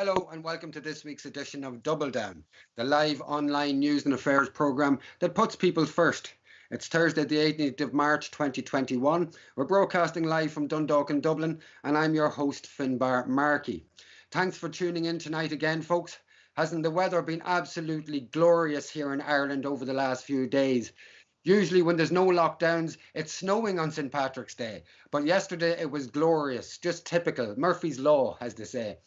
Hello and welcome to this week's edition of Double Down, the live online news and affairs programme that puts people first. It's Thursday the 18th of March 2021. We're broadcasting live from Dundalk in Dublin and I'm your host Finbar Markey. Thanks for tuning in tonight again, folks. Hasn't the weather been absolutely glorious here in Ireland over the last few days? Usually when there's no lockdowns, it's snowing on St. Patrick's Day. But yesterday it was glorious, just typical, Murphy's Law, as they say.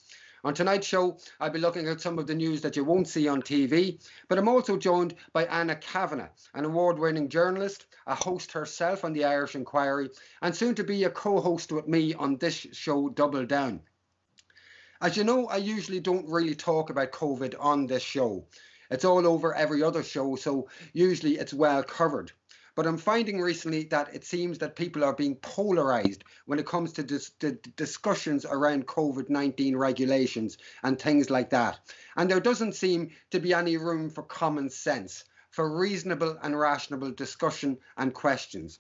On tonight's show, I'll be looking at some of the news that you won't see on TV, but I'm also joined by Anna Kavanagh, an award-winning journalist, a host herself on the Irish Inquiry, and soon to be a co-host with me on this show, Double Down. As you know, I usually don't really talk about COVID on this show. It's all over every other show, so usually it's well covered. But I'm finding recently that it seems that people are being polarized when it comes to discussions around COVID-19 regulations and things like that. And there doesn't seem to be any room for common sense, for reasonable and rational discussion and questions.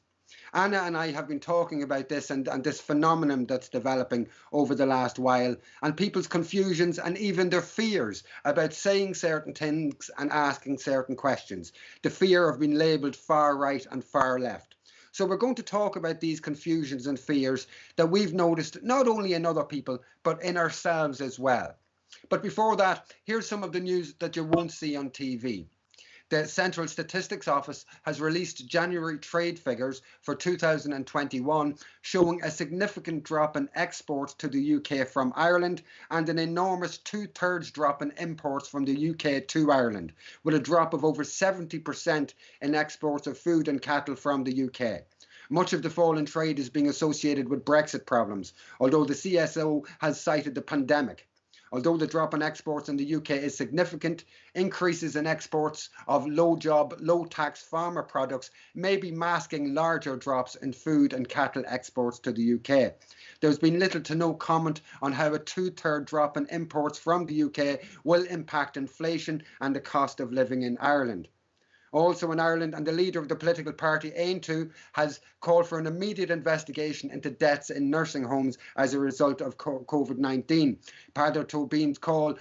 Anna and I have been talking about this and this phenomenon that's developing over the last while, and people's confusions and even their fears about saying certain things and asking certain questions. The fear of being labelled far right and far left. So we're going to talk about these confusions and fears that we've noticed not only in other people, but in ourselves as well. But before that, here's some of the news that you won't see on TV. The Central Statistics Office has released January trade figures for 2021, showing a significant drop in exports to the UK from Ireland and an enormous 2/3 drop in imports from the UK to Ireland, with a drop of over 70% in exports of food and cattle from the UK. Much of the fall in trade is being associated with Brexit problems, although the CSO has cited the pandemic. Although the drop in exports in the UK is significant, increases in exports of low-job, low-tax farmer products may be masking larger drops in food and cattle exports to the UK. There's been little to no comment on how a 2/3 drop in imports from the UK will impact inflation and the cost of living in Ireland. Also in Ireland, and the leader of the political party Aontú has called for an immediate investigation into deaths in nursing homes as a result of COVID-19. Padar Tobin's call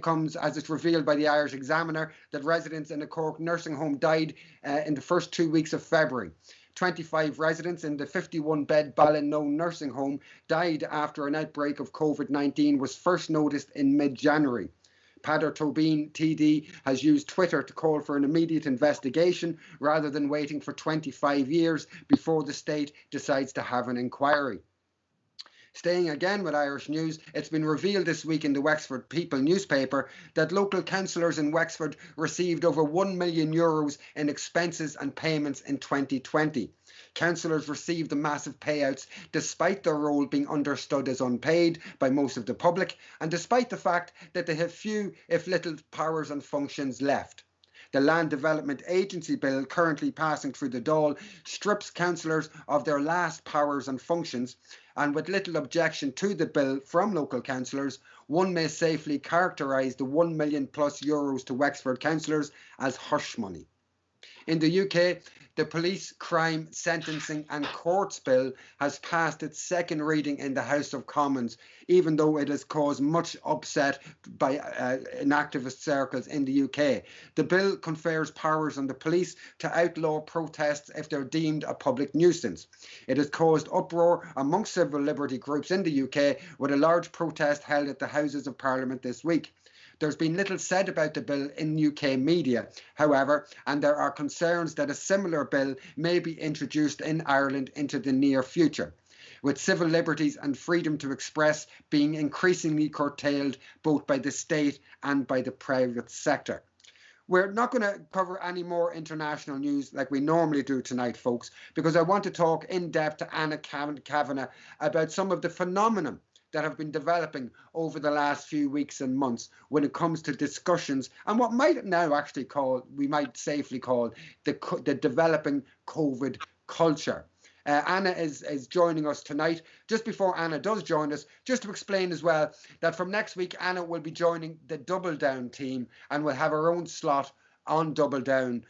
comes as it's revealed by the Irish Examiner that residents in a Cork nursing home died in the first 2 weeks of February. 25 residents in the 51-bed Ballinlough nursing home died after an outbreak of COVID-19 was first noticed in mid-January. Padar Tobin, TD, has used Twitter to call for an immediate investigation rather than waiting for 25 years before the state decides to have an inquiry. Staying again with Irish news, it's been revealed this week in the Wexford People newspaper that local councillors in Wexford received over €1 million in expenses and payments in 2020. Councillors received the massive payouts despite their role being understood as unpaid by most of the public and despite the fact that they have few, if little, powers and functions left. The Land Development Agency Bill currently passing through the Dáil strips councillors of their last powers and functions, and with little objection to the bill from local councillors, one may safely characterise the €1 million plus to Wexford councillors as hush money. In the UK, the Police, Crime, Sentencing and Courts Bill has passed its second reading in the House of Commons, even though it has caused much upset in activist circles in the UK. The bill confers powers on the police to outlaw protests if they're deemed a public nuisance. It has caused uproar amongst civil liberty groups in the UK, with a large protest held at the Houses of Parliament this week. There's been little said about the bill in UK media, however, and there are concerns that a similar bill may be introduced in Ireland into the near future, with civil liberties and freedom to express being increasingly curtailed both by the state and by the private sector. We're not going to cover any more international news like we normally do tonight, folks, because I want to talk in depth to Anna Kavanagh about some of the phenomenon that have been developing over the last few weeks and months when it comes to discussions and what we might safely call the developing COVID culture. Anna is joining us tonight. Just before Anna does join us, just to explain as well that from next week, Anna will be joining the Double Down team and will have her own slot on Double Down,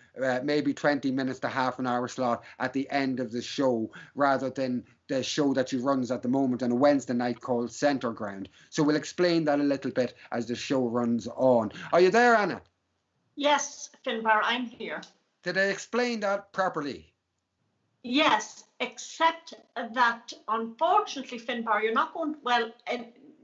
maybe 20 minutes to half an hour slot at the end of the show, rather than the show that she runs at the moment on a Wednesday night called Centre Ground. So we'll explain that a little bit as the show runs on. Are you there, Anna? Yes, Finbar, I'm here. Did I explain that properly? Yes, except that unfortunately, Finbar, you're not going, well,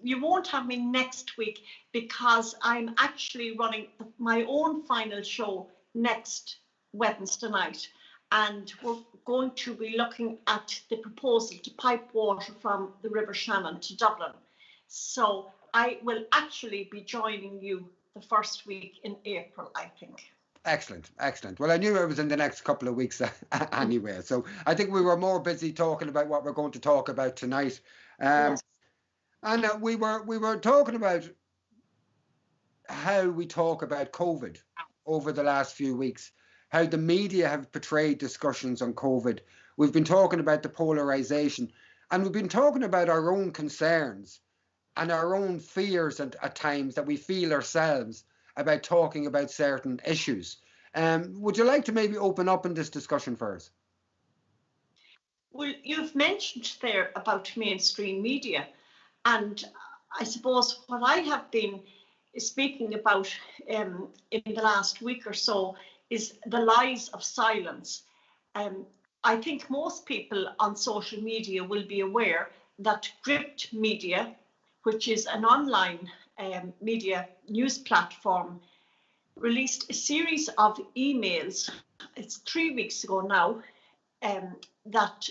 you won't have me next week because I'm actually running my own final show next Wednesday night. And we're going to be looking at the proposal to pipe water from the River Shannon to Dublin. So I will actually be joining you the first week in April, I think. Excellent, excellent. Well, I knew it was in the next couple of weeks anyway. So I think we were more busy talking about what we're going to talk about tonight. Yes. And we were talking about how we talk about COVID over the last few weeks, how the media have portrayed discussions on COVID. We've been talking about the polarization, and we've been talking about our own concerns and our own fears at times that we feel ourselves about talking about certain issues. Would you like to maybe open up in this discussion for us? Well, you've mentioned there about mainstream media, and I suppose what I have been speaking about in the last week or so is the lies of silence. I think most people on social media will be aware that Gript Media, which is an online media news platform, released a series of emails, it's 3 weeks ago now, that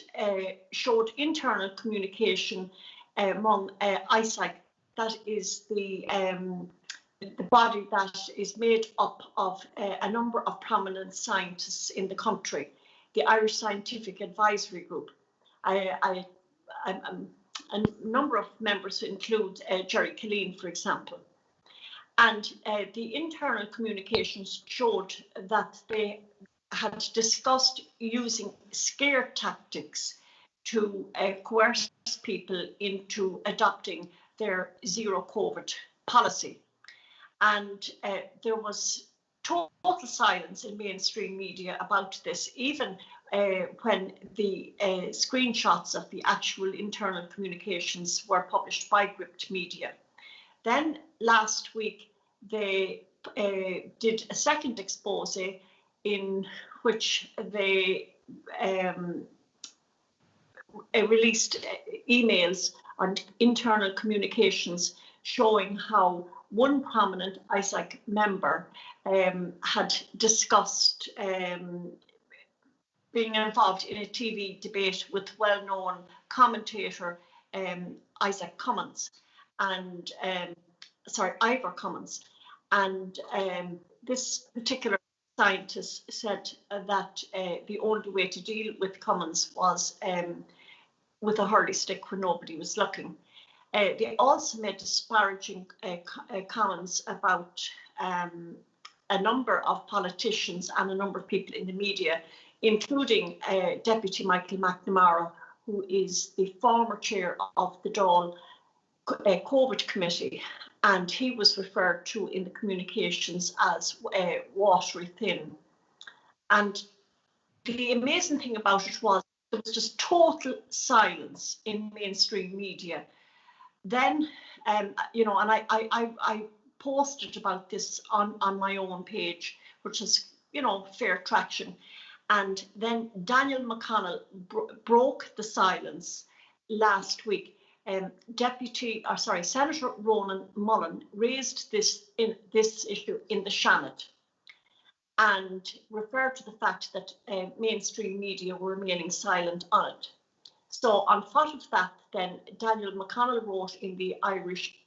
showed internal communication among ISAC, that is the body that is made up of a number of prominent scientists in the country, the Irish Scientific Advisory Group. A number of members include Jerry Killeen, for example. And the internal communications showed that they had discussed using scare tactics to coerce people into adopting their zero COVID policy. And there was total silence in mainstream media about this, even when the screenshots of the actual internal communications were published by Gript Media. Then last week, they did a second expose in which they released emails and internal communications showing how one prominent ISAC member had discussed being involved in a TV debate with well-known commentator Isaac Cummins and Ivor Cummins, and this particular scientist said that the only way to deal with Cummins was with a hurley stick when nobody was looking. They also made disparaging comments about a number of politicians and a number of people in the media, including Deputy Michael McNamara, who is the former chair of the Dáil COVID committee, and he was referred to in the communications as watery thin. And the amazing thing about it was there was just total silence in mainstream media. Then, you know, and I posted about this on my own page, which is, you know, fair traction. And then Daniel McConnell broke the silence last week. Senator Ronan Mullen raised this issue in the Shannon and referred to the fact that mainstream media were remaining silent on it. So on foot of that, then Daniel McConnell wrote in the Irish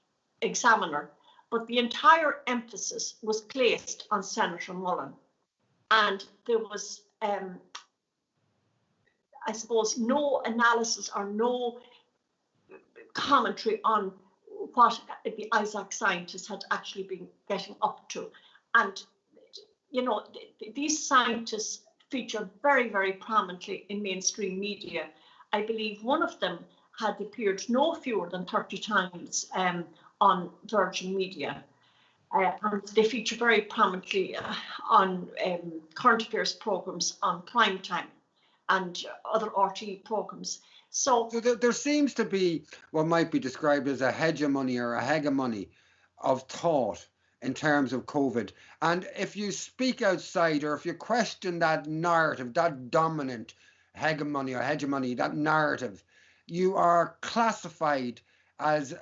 Examiner, but the entire emphasis was placed on Senator Mullen. And there was, I suppose, no analysis or no commentary on what the ISAC scientists had actually been getting up to. And, you know, these scientists feature very, very prominently in mainstream media. I believe one of them had appeared no fewer than 30 times on Virgin Media. and they feature very prominently on current affairs programmes on prime time and other RTE programmes. So there seems to be what might be described as a hegemony or a hegemony of thought in terms of COVID. And if you speak outside, or if you question that narrative, that dominant hegemony, that narrative, you are classified as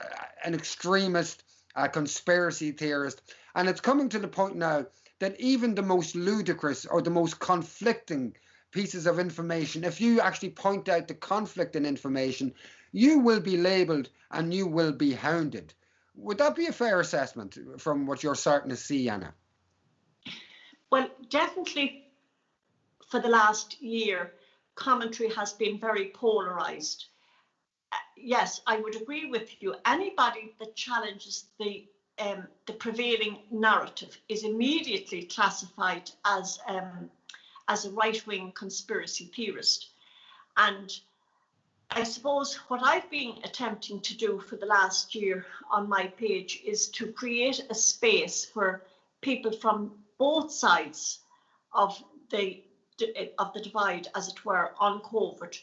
an extremist, a conspiracy theorist. And it's coming to the point now that even the most ludicrous or the most conflicting pieces of information, if you actually point out the conflict in information, you will be labelled and you will be hounded. Would that be a fair assessment from what you're starting to see, Anna? Well, definitely for the last year, commentary has been very polarised. Yes, I would agree with you. Anybody that challenges the prevailing narrative is immediately classified as a right-wing conspiracy theorist. And I suppose what I've been attempting to do for the last year on my page is to create a space where people from both sides of the divide, as it were, on COVID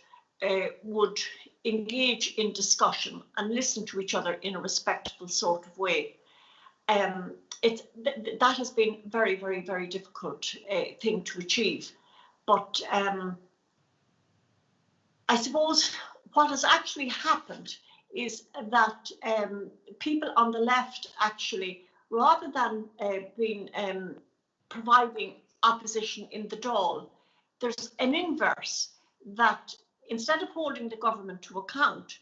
would engage in discussion and listen to each other in a respectful sort of way. That has been very, very, very difficult thing to achieve. But I suppose what has actually happened is that people on the left actually, rather than being providing opposition in the Dáil, there's an inverse, that instead of holding the government to account,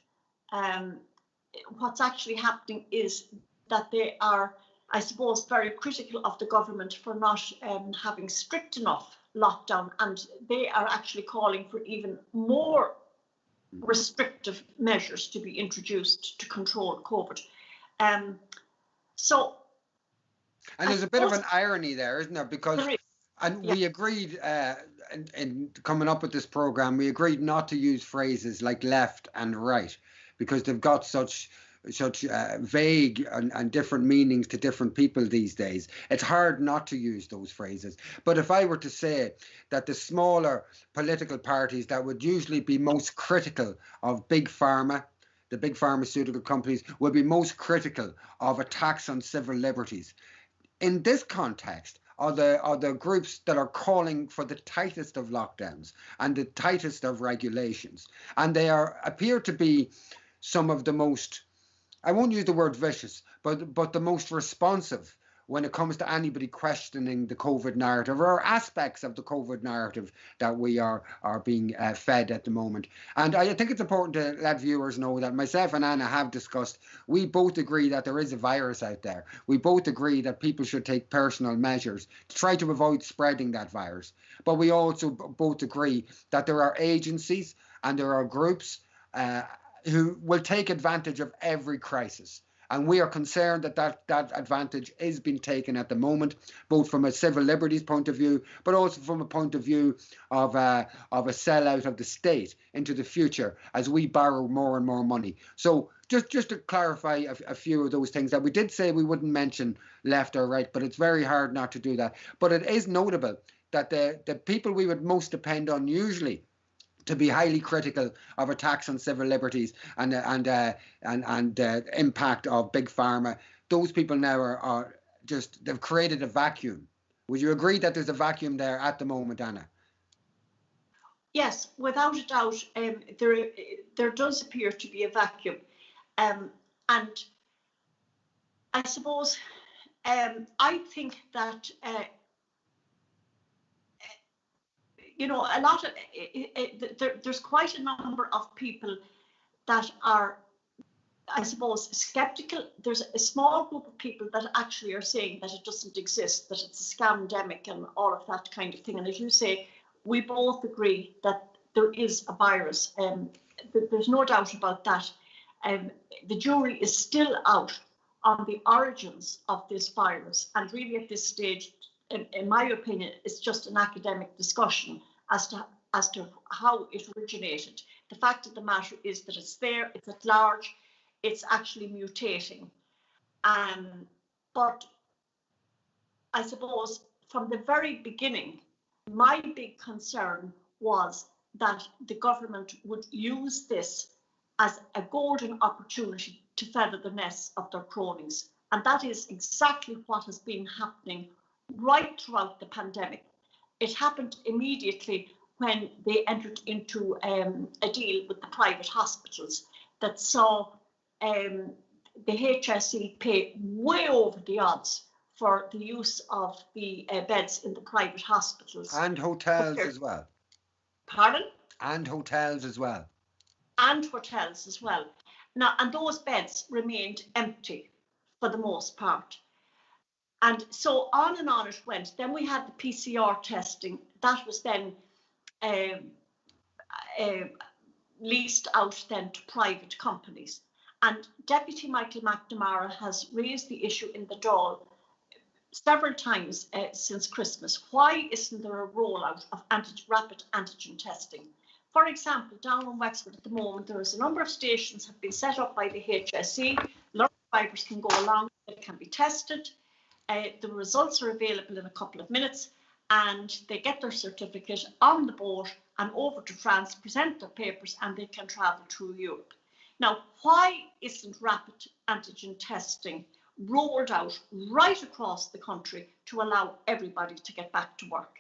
what's actually happening is that they are, I suppose, very critical of the government for not having strict enough lockdown, and they are actually calling for even more restrictive measures to be introduced to control COVID. And there's a bit of an irony there, isn't there? Because we agreed in coming up with this program, we agreed not to use phrases like left and right because they've got such vague and different meanings to different people these days. It's hard not to use those phrases. But if I were to say that the smaller political parties that would usually be most critical of big pharma, the big pharmaceutical companies, would be most critical of attacks on civil liberties. In this context, are the groups that are calling for the tightest of lockdowns and the tightest of regulations. And they appear to be some of the most, I won't use the word vicious, but the most responsive when it comes to anybody questioning the COVID narrative or aspects of the COVID narrative that we are being fed at the moment. And I think it's important to let viewers know that myself and Anna have discussed, we both agree that there is a virus out there. We both agree that people should take personal measures to try to avoid spreading that virus. But we also both agree that there are agencies and there are groups who will take advantage of every crisis. And we are concerned that advantage is being taken at the moment, both from a civil liberties point of view, but also from a point of view of a sellout of the state into the future as we borrow more and more money. So just to clarify a few of those things, that we did say we wouldn't mention left or right, but it's very hard not to do that. But it is notable that the people we would most depend on usually to be highly critical of attacks on civil liberties and impact of big pharma, those people now are just, they've created a vacuum. Would you agree that there's a vacuum there at the moment, Anna? Yes, without a doubt, there does appear to be a vacuum. And I suppose I think that you know, a lot of there's quite a number of people that are, I suppose, skeptical. There's a small group of people that actually are saying that it doesn't exist, that it's a scamdemic and all of that kind of thing. And as you say, we both agree that there is a virus. There's no doubt about that. The jury is still out on the origins of this virus. And really at this stage, in my opinion, it's just an academic discussion as to how it originated. The fact of the matter is that it's there, it's at large, it's actually mutating. But I suppose from the very beginning, my big concern was that the government would use this as a golden opportunity to feather the nests of their cronies. And that is exactly what has been happening right throughout the pandemic. It happened immediately when they entered into a deal with the private hospitals that saw the HSE pay way over the odds for the use of the beds in the private hospitals. And hotels as well. Pardon? And hotels as well. And hotels as well. Now, and those beds remained empty for the most part. And so on and on it went. Then we had the PCR testing. That was then leased out then to private companies. And Deputy Michael McNamara has raised the issue in the Dáil several times since Christmas. Why isn't there a rollout of rapid antigen testing? For example, down in Wexford at the moment, there is a number of stations have been set up by the HSE. Lorry drivers can go along, it can be tested. The results are available in a couple of minutes, and they get their certificate on the boat and over to France, present their papers, and they can travel through Europe. Now, why isn't rapid antigen testing rolled out right across the country to allow everybody to get back to work?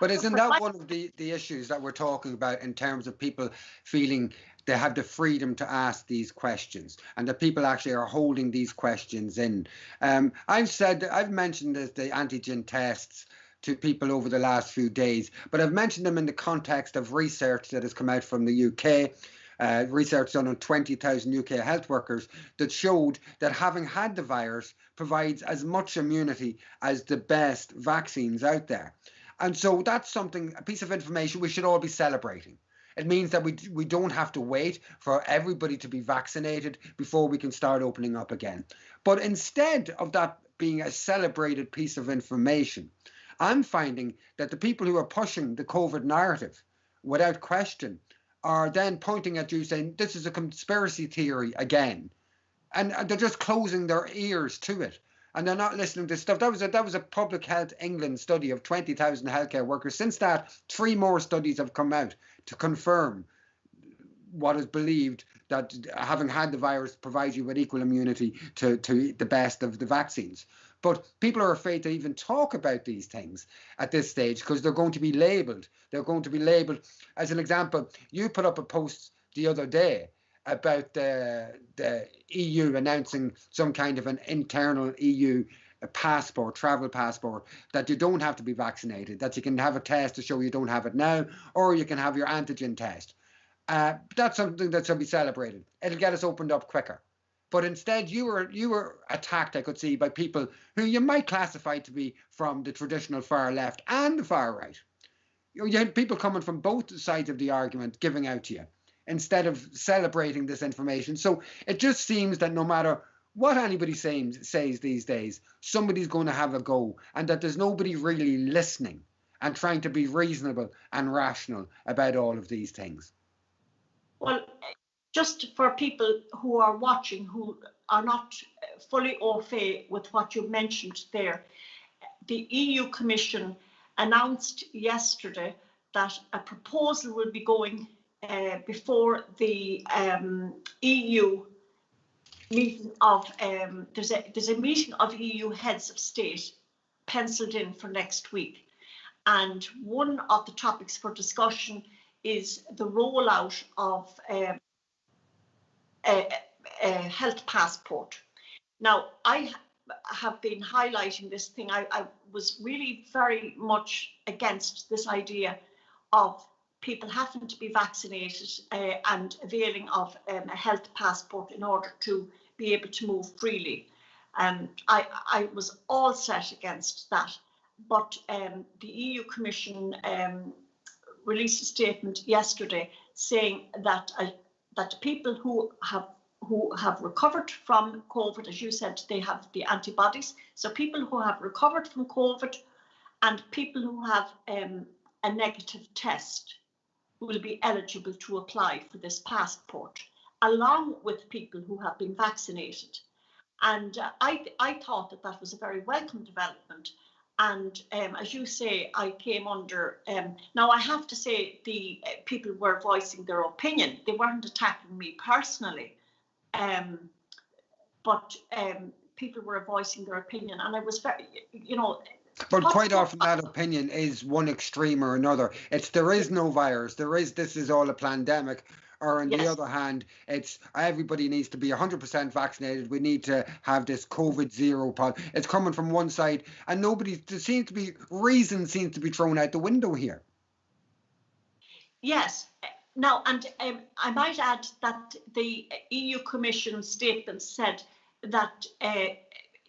But isn't that one of the issues that we're talking about in terms of people feeling they have the freedom to ask these questions, and that people actually are holding these questions in? I've mentioned the antigen tests to people over the last few days, but I've mentioned them in the context of research that has come out from the UK. Research done on 20,000 UK health workers that showed that having had the virus provides as much immunity as the best vaccines out there. And so that's something, a piece of information we should all be celebrating. It means that we don't have to wait for everybody to be vaccinated before we can start opening up again. But instead of that being a celebrated piece of information, I'm finding that the people who are pushing the COVID narrative, without question, are then pointing at you saying, this is a conspiracy theory again. And they're just closing their ears to it. And they're not listening to stuff. That was a Public Health England study of 20,000 healthcare workers. Since that, 3 more studies have come out to confirm what is believed, that having had the virus provides you with equal immunity to the best of the vaccines. But people are afraid to even talk about these things at this stage because they're going to be labelled. They're going to be labelled. As an example, you put up a post the other day about the EU announcing some kind of an internal EU passport, travel passport, that you don't have to be vaccinated, that you can have a test to show you don't have it now, or you can have your antigen test. That's something that should be celebrated. It'll get us opened up quicker. But instead, you were attacked, I could see, by people who you might classify to be from the traditional far left and the far right. You had people coming from both sides of the argument giving out to you, instead of celebrating this information. So it just seems that no matter what anybody says these days, somebody's going to have a go, and that there's nobody really listening and trying to be reasonable and rational about all of these things. Well, just for people who are watching who are not fully au fait with what you mentioned there, the EU Commission announced yesterday that a proposal will be going before the EU meeting of there's a meeting of EU heads of state penciled in for next week, and one of the topics for discussion is the rollout of a health passport. Now, I have been highlighting this thing. I was really very much against this idea of people having to be vaccinated and availing of a health passport in order to be able to move freely. And I was all set against that. But the EU Commission released a statement yesterday saying that that people who have recovered from COVID, as you said, they have the antibodies. So people who have recovered from COVID and people who have a negative test will be eligible to apply for this passport, along with people who have been vaccinated. And I thought that was a very welcome development. And as you say, I came under, now I have to say the people were voicing their opinion. They weren't attacking me personally, but people were voicing their opinion. And I was very, you know. But quite often that opinion is one extreme or another. It's there is no virus, this is all a pandemic. Or on the other hand, it's everybody needs to be 100% vaccinated. We need to have this COVID zero pod. It's coming from one side, and reason seems to be thrown out the window here. Yes. Now, and I might add that the EU Commission statement said that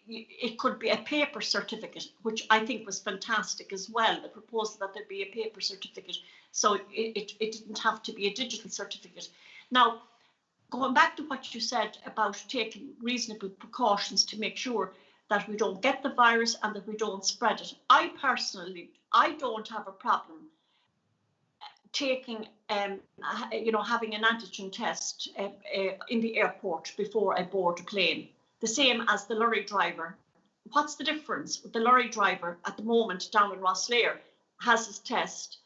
it could be a paper certificate, which I think was fantastic as well, the proposal that there be a paper certificate, so it didn't have to be a digital certificate. Now, going back to what you said about taking reasonable precautions to make sure that we don't get the virus and that we don't spread it, I personally don't have a problem taking, having an antigen test in the airport before I board a plane. The same as the lorry driver. What's the difference? The lorry driver at the moment down in Rosslare has his test.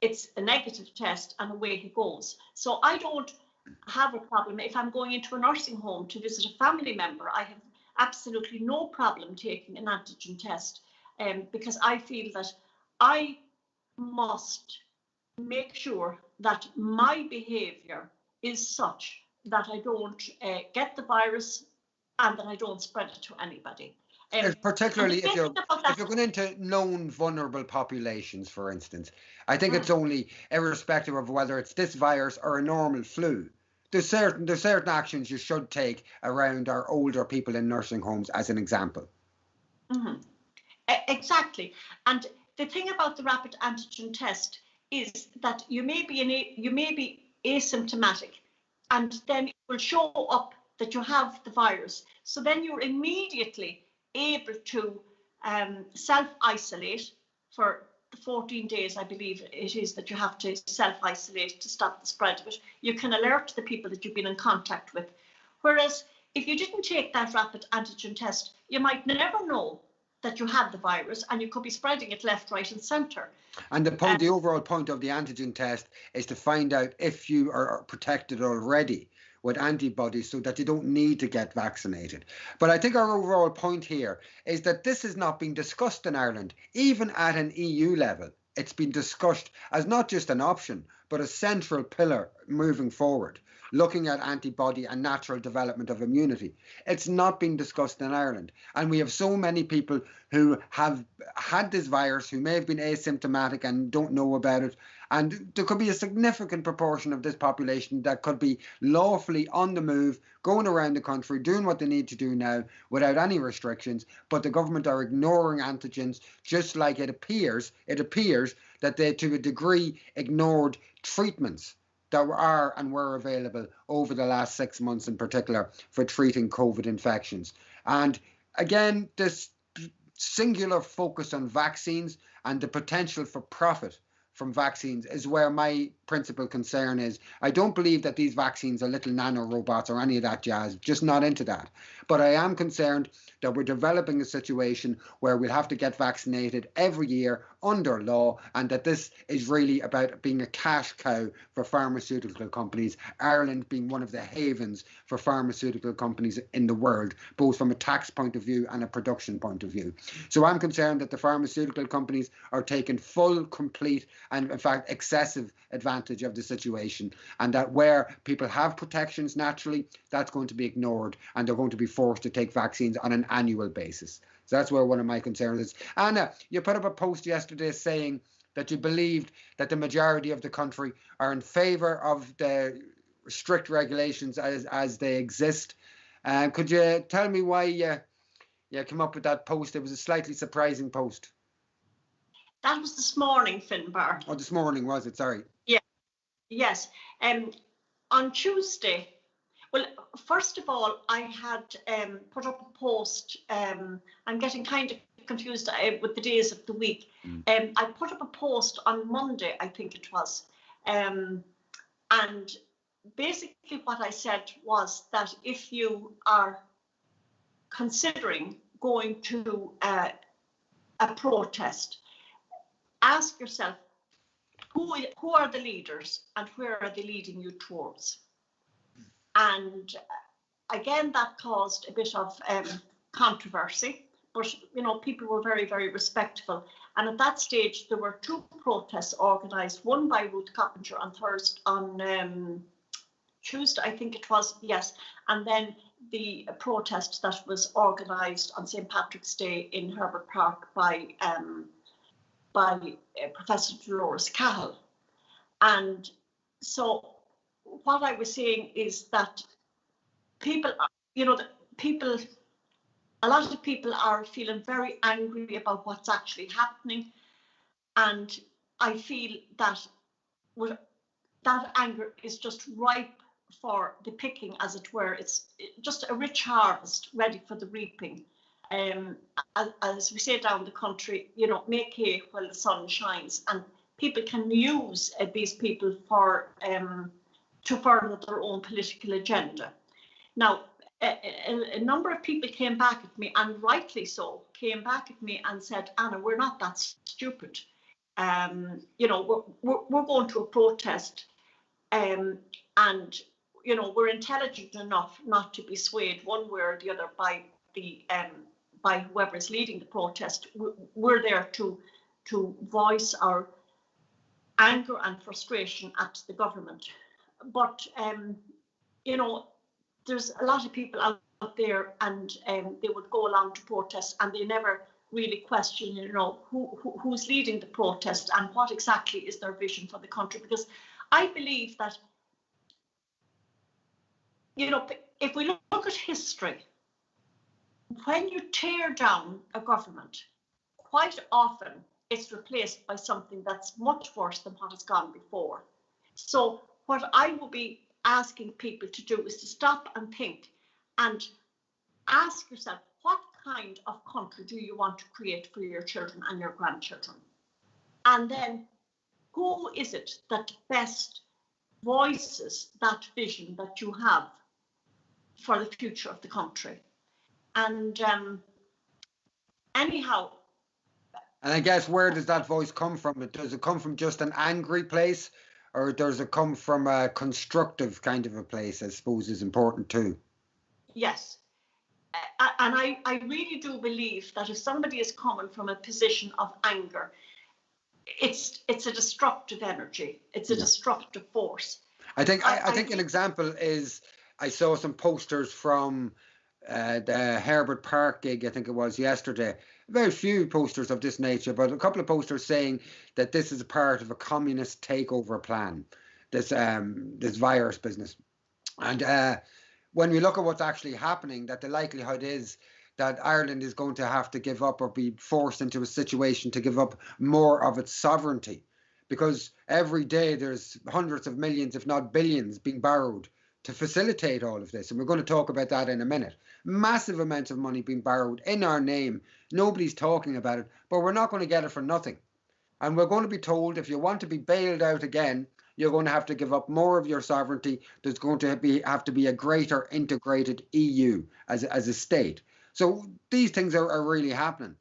It's a negative test and away he goes. So I don't have a problem. If I'm going into a nursing home to visit a family member, I have absolutely no problem taking an antigen test because I feel that I must make sure that my behaviour is such that I don't get the virus and that I don't spread it to anybody. Particularly if you're going into known vulnerable populations, for instance. I think it's only irrespective of whether it's this virus or a normal flu. There's certain actions you should take around our older people in nursing homes, as an example. Exactly. And the thing about the rapid antigen test is that you may be asymptomatic, and then it will show up that you have the virus. So then you're immediately able to self-isolate for the 14 days, I believe it is, that you have to self-isolate to stop the spread of it. You can alert the people that you've been in contact with. Whereas if you didn't take that rapid antigen test, you might never know that you had the virus and you could be spreading it left, right and centre. And the overall point of the antigen test is to find out if you are protected already with antibodies so that you don't need to get vaccinated. But I think our overall point here is that this is not being discussed in Ireland, even at an EU level. It's been discussed as not just an option, but a central pillar moving forward, looking at antibody and natural development of immunity. It's not being discussed in Ireland. And we have so many people who have had this virus, who may have been asymptomatic and don't know about it. And there could be a significant proportion of this population that could be lawfully on the move, going around the country, doing what they need to do now without any restrictions. But the government are ignoring antigens, just like it appears that they, to a degree, ignored treatments that were available over the last 6 months in particular for treating COVID infections. And again, this singular focus on vaccines and the potential for profit from vaccines is where my principal concern is. I don't believe that these vaccines are little nano robots or any of that jazz, just not into that. But I am concerned that we're developing a situation where we'll have to get vaccinated every year under law, and that this is really about being a cash cow for pharmaceutical companies, Ireland being one of the havens for pharmaceutical companies in the world, both from a tax point of view and a production point of view. So I'm concerned that the pharmaceutical companies are taking full, complete, and in fact excessive advantage of the situation, and that where people have protections naturally, that's going to be ignored, and they're going to be forced to take vaccines on an annual basis. So that's where one of my concerns is. Anna, you put up a post yesterday saying that you believed that the majority of the country are in favour of the strict regulations as they exist. Could you tell me why you came up with that post? It was a slightly surprising post. That was this morning, Finbar. Oh, this morning, was it? Sorry. Yeah. Yes. On Tuesday, well, first of all, I had put up a post. I'm getting kind of confused with the days of the week. I put up a post on Monday, I think it was. And basically what I said was that if you are considering going to a protest, ask yourself, who are the leaders and where are they leading you towards? And again, that caused a bit of controversy, but people were very, very respectful. And at that stage, there were two protests organised, one by Ruth Coppinger on Tuesday, I think it was, yes, and then the protest that was organised on St. Patrick's Day in Herbert Park by Professor Dolores Cahill. And so what I was saying is that people, a lot of people are feeling very angry about what's actually happening. And I feel that that anger is just ripe for the picking, as it were. It's just a rich harvest ready for the reaping. As we say down the country, make hay while the sun shines, and people can use these people for to further their own political agenda. Now, a number of people came back at me, and rightly so, came back at me and said, Anna, we're not that stupid. We're going to a protest, and we're intelligent enough not to be swayed one way or the other by whoever is leading the protest. We're there to voice our anger and frustration at the government. But there's a lot of people out there, and they would go along to protest, and they never really question, who's leading the protest and what exactly is their vision for the country. Because I believe that, if we look at history, when you tear down a government, quite often it's replaced by something that's much worse than what has gone before. So what I will be asking people to do is to stop and think and ask yourself, what kind of country do you want to create for your children and your grandchildren? And then who is it that best voices that vision that you have for the future of the country? And anyhow. And I guess, where does that voice come from? Does it come from just an angry place, or does it come from a constructive kind of a place, I suppose, is important too? Yes. And I really do believe that if somebody is coming from a position of anger, it's a destructive energy. It's a destructive force. I think an example is, I saw some posters from the Herbert Park gig, I think it was yesterday. Very few posters of this nature, but a couple of posters saying that this is a part of a communist takeover plan, this virus business. And when we look at what's actually happening, that the likelihood is that Ireland is going to have to give up, or be forced into a situation to give up more of its sovereignty, because every day there's hundreds of millions, if not billions, being borrowed to facilitate all of this. And we're going to talk about that in a minute. Massive amounts of money being borrowed in our name. Nobody's talking about it, but we're not going to get it for nothing. And we're going to be told, if you want to be bailed out again, you're going to have to give up more of your sovereignty. There's going to have to be a greater integrated EU as a state. So these things are really happening.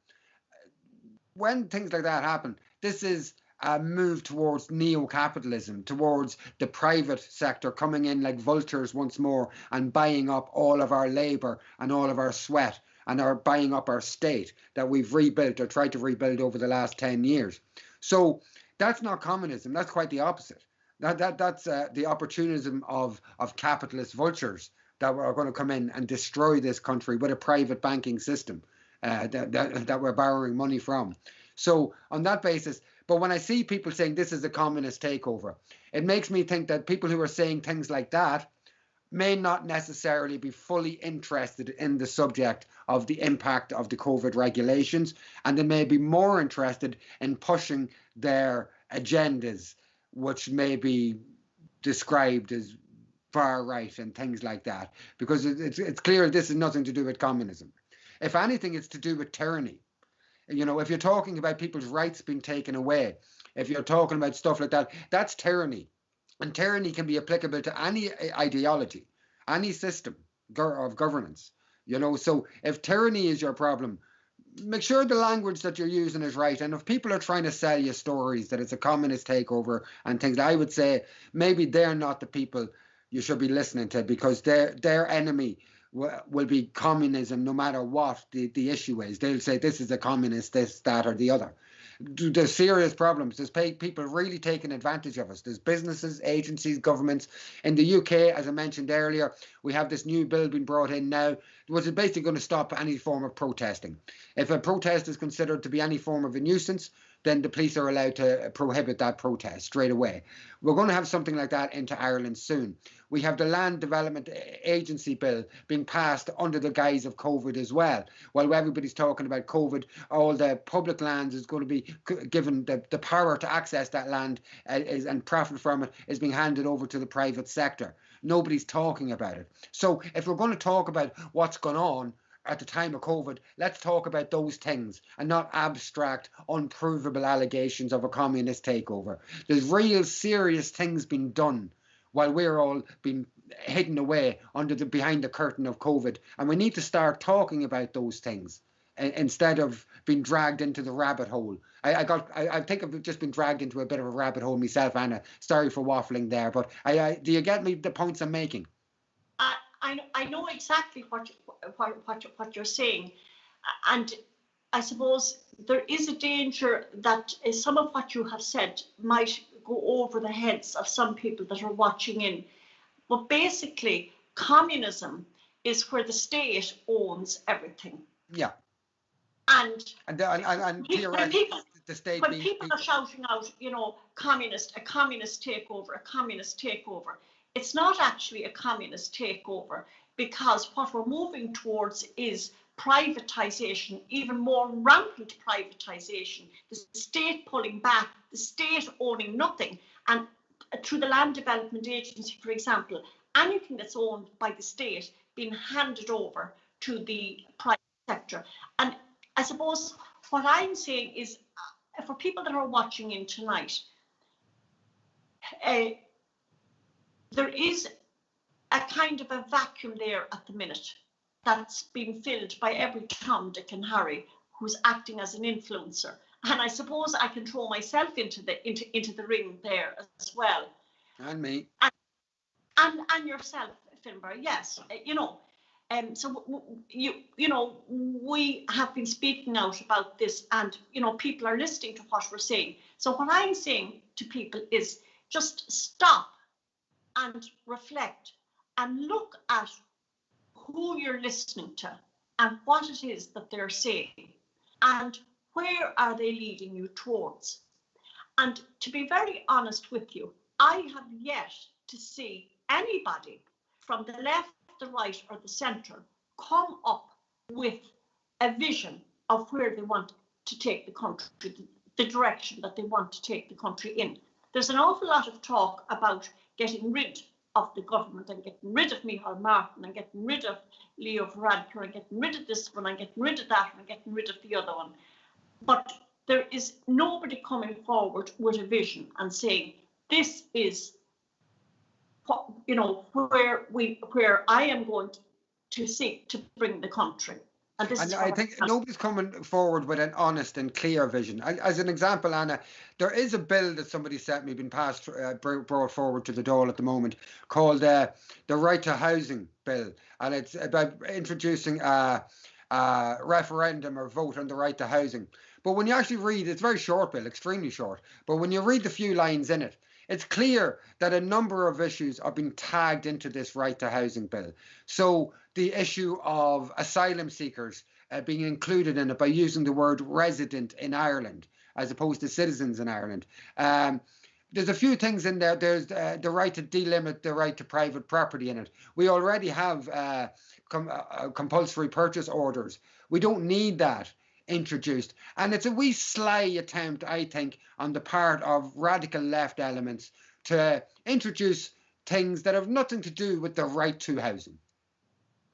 When things like that happen, this is a move towards neo-capitalism, towards the private sector coming in like vultures once more and buying up all of our labour and all of our sweat, and are buying up our state that we've rebuilt or tried to rebuild over the last 10 years. So that's not communism. That's quite the opposite. That's the opportunism of capitalist vultures that are going to come in and destroy this country with a private banking system that we're borrowing money from. So on that basis, but when I see people saying this is a communist takeover, it makes me think that people who are saying things like that may not necessarily be fully interested in the subject of the impact of the COVID regulations, and they may be more interested in pushing their agendas, which may be described as far right and things like that, because it's clear this is nothing to do with communism. If anything, it's to do with tyranny. If you're talking about people's rights being taken away, if you're talking about stuff like that, that's tyranny. And tyranny can be applicable to any ideology, any system of governance. So if tyranny is your problem, make sure the language that you're using is right. And if people are trying to sell you stories that it's a communist takeover and things, I would say maybe they're not the people you should be listening to, because their enemy will be communism no matter what the issue is. They'll say this is a communist, this, that, or the other. There's serious problems. There's people really taking advantage of us. There's businesses, agencies, governments. In the UK, as I mentioned earlier, we have this new bill being brought in now, which is basically going to stop any form of protesting. If a protest is considered to be any form of a nuisance, then the police are allowed to prohibit that protest straight away. We're going to have something like that into Ireland soon. We have the Land Development Agency bill being passed under the guise of COVID as well. While everybody's talking about COVID, all the public lands is going to be given the power to access that land and profit from it is being handed over to the private sector. Nobody's talking about it. So if we're going to talk about what's gone on at the time of COVID, let's talk about those things and not abstract, unprovable allegations of a communist takeover. There's real serious things being done while we're all being hidden away behind the curtain of COVID. And we need to start talking about those things instead of being dragged into the rabbit hole. I think I've just been dragged into a bit of a rabbit hole myself, Anna. Sorry for waffling there, but do you get me the points I'm making? I know exactly what you're saying, and I suppose there is a danger that some of what you have said might go over the heads of some people that are watching in. But basically, communism is where the state owns everything. Yeah. And theoretically, the state. When people are shouting out, a communist takeover, it's not actually a communist takeover, because what we're moving towards is privatization, even more rampant privatization, the state pulling back, the state owning nothing. And through the Land Development Agency, for example, anything that's owned by the state being handed over to the private sector. And I suppose what I'm saying is, for people that are watching in tonight, there is a kind of a vacuum there at the minute that's being filled by every Tom, Dick and Harry who's acting as an influencer. And I suppose I can throw myself into the ring there as well. And me. And yourself, Finbar, yes. So we have been speaking out about this, and people are listening to what we're saying. So what I'm saying to people is just stop and reflect and look at who you're listening to and what it is that they're saying and where are they leading you towards. And to be very honest with you, I have yet to see anybody from the left, the right, or the centre come up with a vision of where they want to take the country, the direction that they want to take the country in. There's an awful lot of talk about getting rid of the government and getting rid of Micheál Martin and getting rid of Leo Varadkar and getting rid of this one and getting rid of that and getting rid of the other one. But there is nobody coming forward with a vision and saying, this is where I am going to seek to bring the country. And I think nobody's coming forward with an honest and clear vision. As an example, Anna, there is a bill that somebody sent me, been passed, brought forward to the Dáil at the moment, called the Right to Housing Bill. And it's about introducing a referendum or vote on the right to housing. But when you actually read, it's a very short bill, extremely short. But when you read the few lines in it, it's clear that a number of issues are being tagged into this right to housing bill. So the issue of asylum seekers being included in it by using the word resident in Ireland as opposed to citizens in Ireland. There's a few things in there. There's the right to delimit the right to private property in it. We already have compulsory purchase orders. We don't need that introduced. And it's a wee sly attempt, I think, on the part of radical left elements to introduce things that have nothing to do with the right to housing.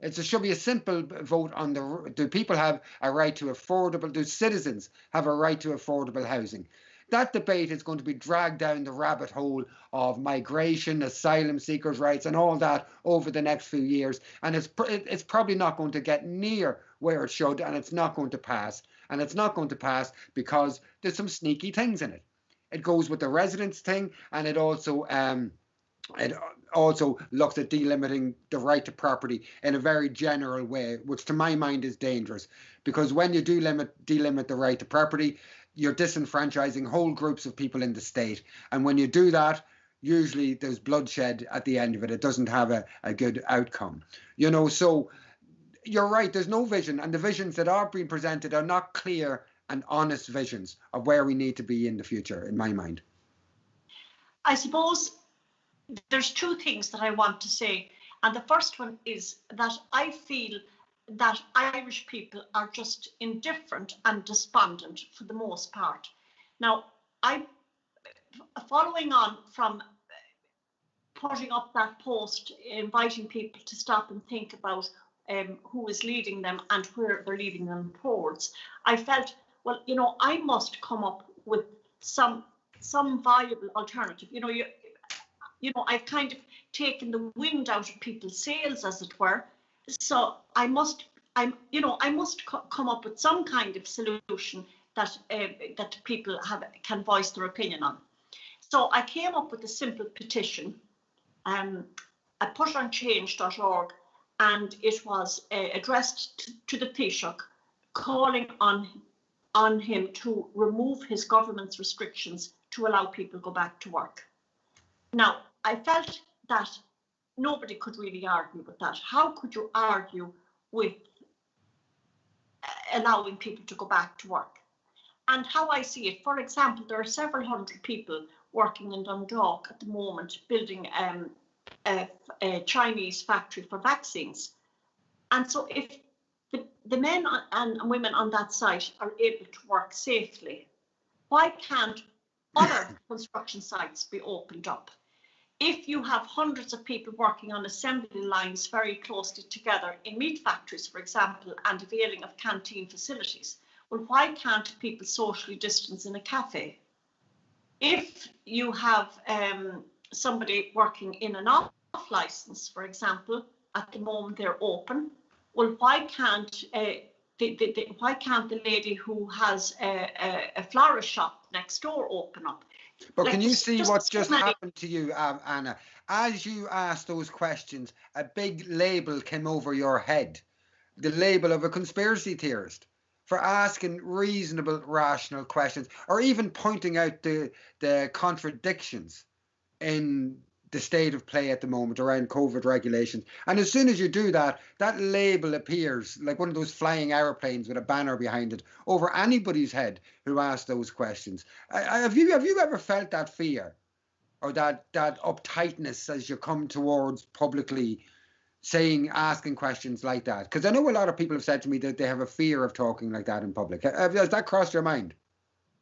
It should be a simple vote on do people have a right to affordable, do citizens have a right to affordable housing? That debate is going to be dragged down the rabbit hole of migration, asylum seekers' rights and all that over the next few years. And it's probably not going to get near where it should, and it's not going to pass. And it's not going to pass because there's some sneaky things in it. It goes with the residence thing, and it also looks at delimiting the right to property in a very general way, which to my mind is dangerous, because when you do delimit the right to property, you're disenfranchising whole groups of people in the state. And when you do that, usually there's bloodshed at the end of it. It doesn't have a good outcome. So you're right, there's no vision, and the visions that are being presented are not clear and honest visions of where we need to be in the future, in my mind. I suppose there's two things that I want to say. And the first one is that I feel that Irish people are just indifferent and despondent for the most part. Now, following on from putting up that post, inviting people to stop and think about who is leading them and where they're leading them towards, I felt, well, I must come up with some viable alternative. I've kind of taken the wind out of people's sails, as it were. So I must come up with some kind of solution that people can voice their opinion on. So I came up with a simple petition. I put it on change.org, and it was addressed to the Taoiseach, calling on him to remove his government's restrictions to allow people to go back to work. Now, I felt that nobody could really argue with that. How could you argue with allowing people to go back to work? And how I see it, for example, there are several hundred people working in Dundalk at the moment building a Chinese factory for vaccines. And so if the men and women on that site are able to work safely, why can't other construction sites be opened up? If you have hundreds of people working on assembly lines very closely together in meat factories, for example, and availing of canteen facilities, well, why can't people socially distance in a cafe? If you have somebody working in an off license, for example, at the moment they're open, well, why can't the lady who has a florist shop next door open up? But can you see what just happened to you, Anna? As you asked those questions, a big label came over your head, the label of a conspiracy theorist, for asking reasonable, rational questions, or even pointing out the contradictions in the state of play at the moment around COVID regulations. And as soon as you do that, that label appears like one of those flying aeroplanes with a banner behind it over anybody's head who asks those questions. Have you ever felt that fear or that uptightness as you come towards publicly asking questions like that? Because I know a lot of people have said to me that they have a fear of talking like that in public. Has that crossed your mind?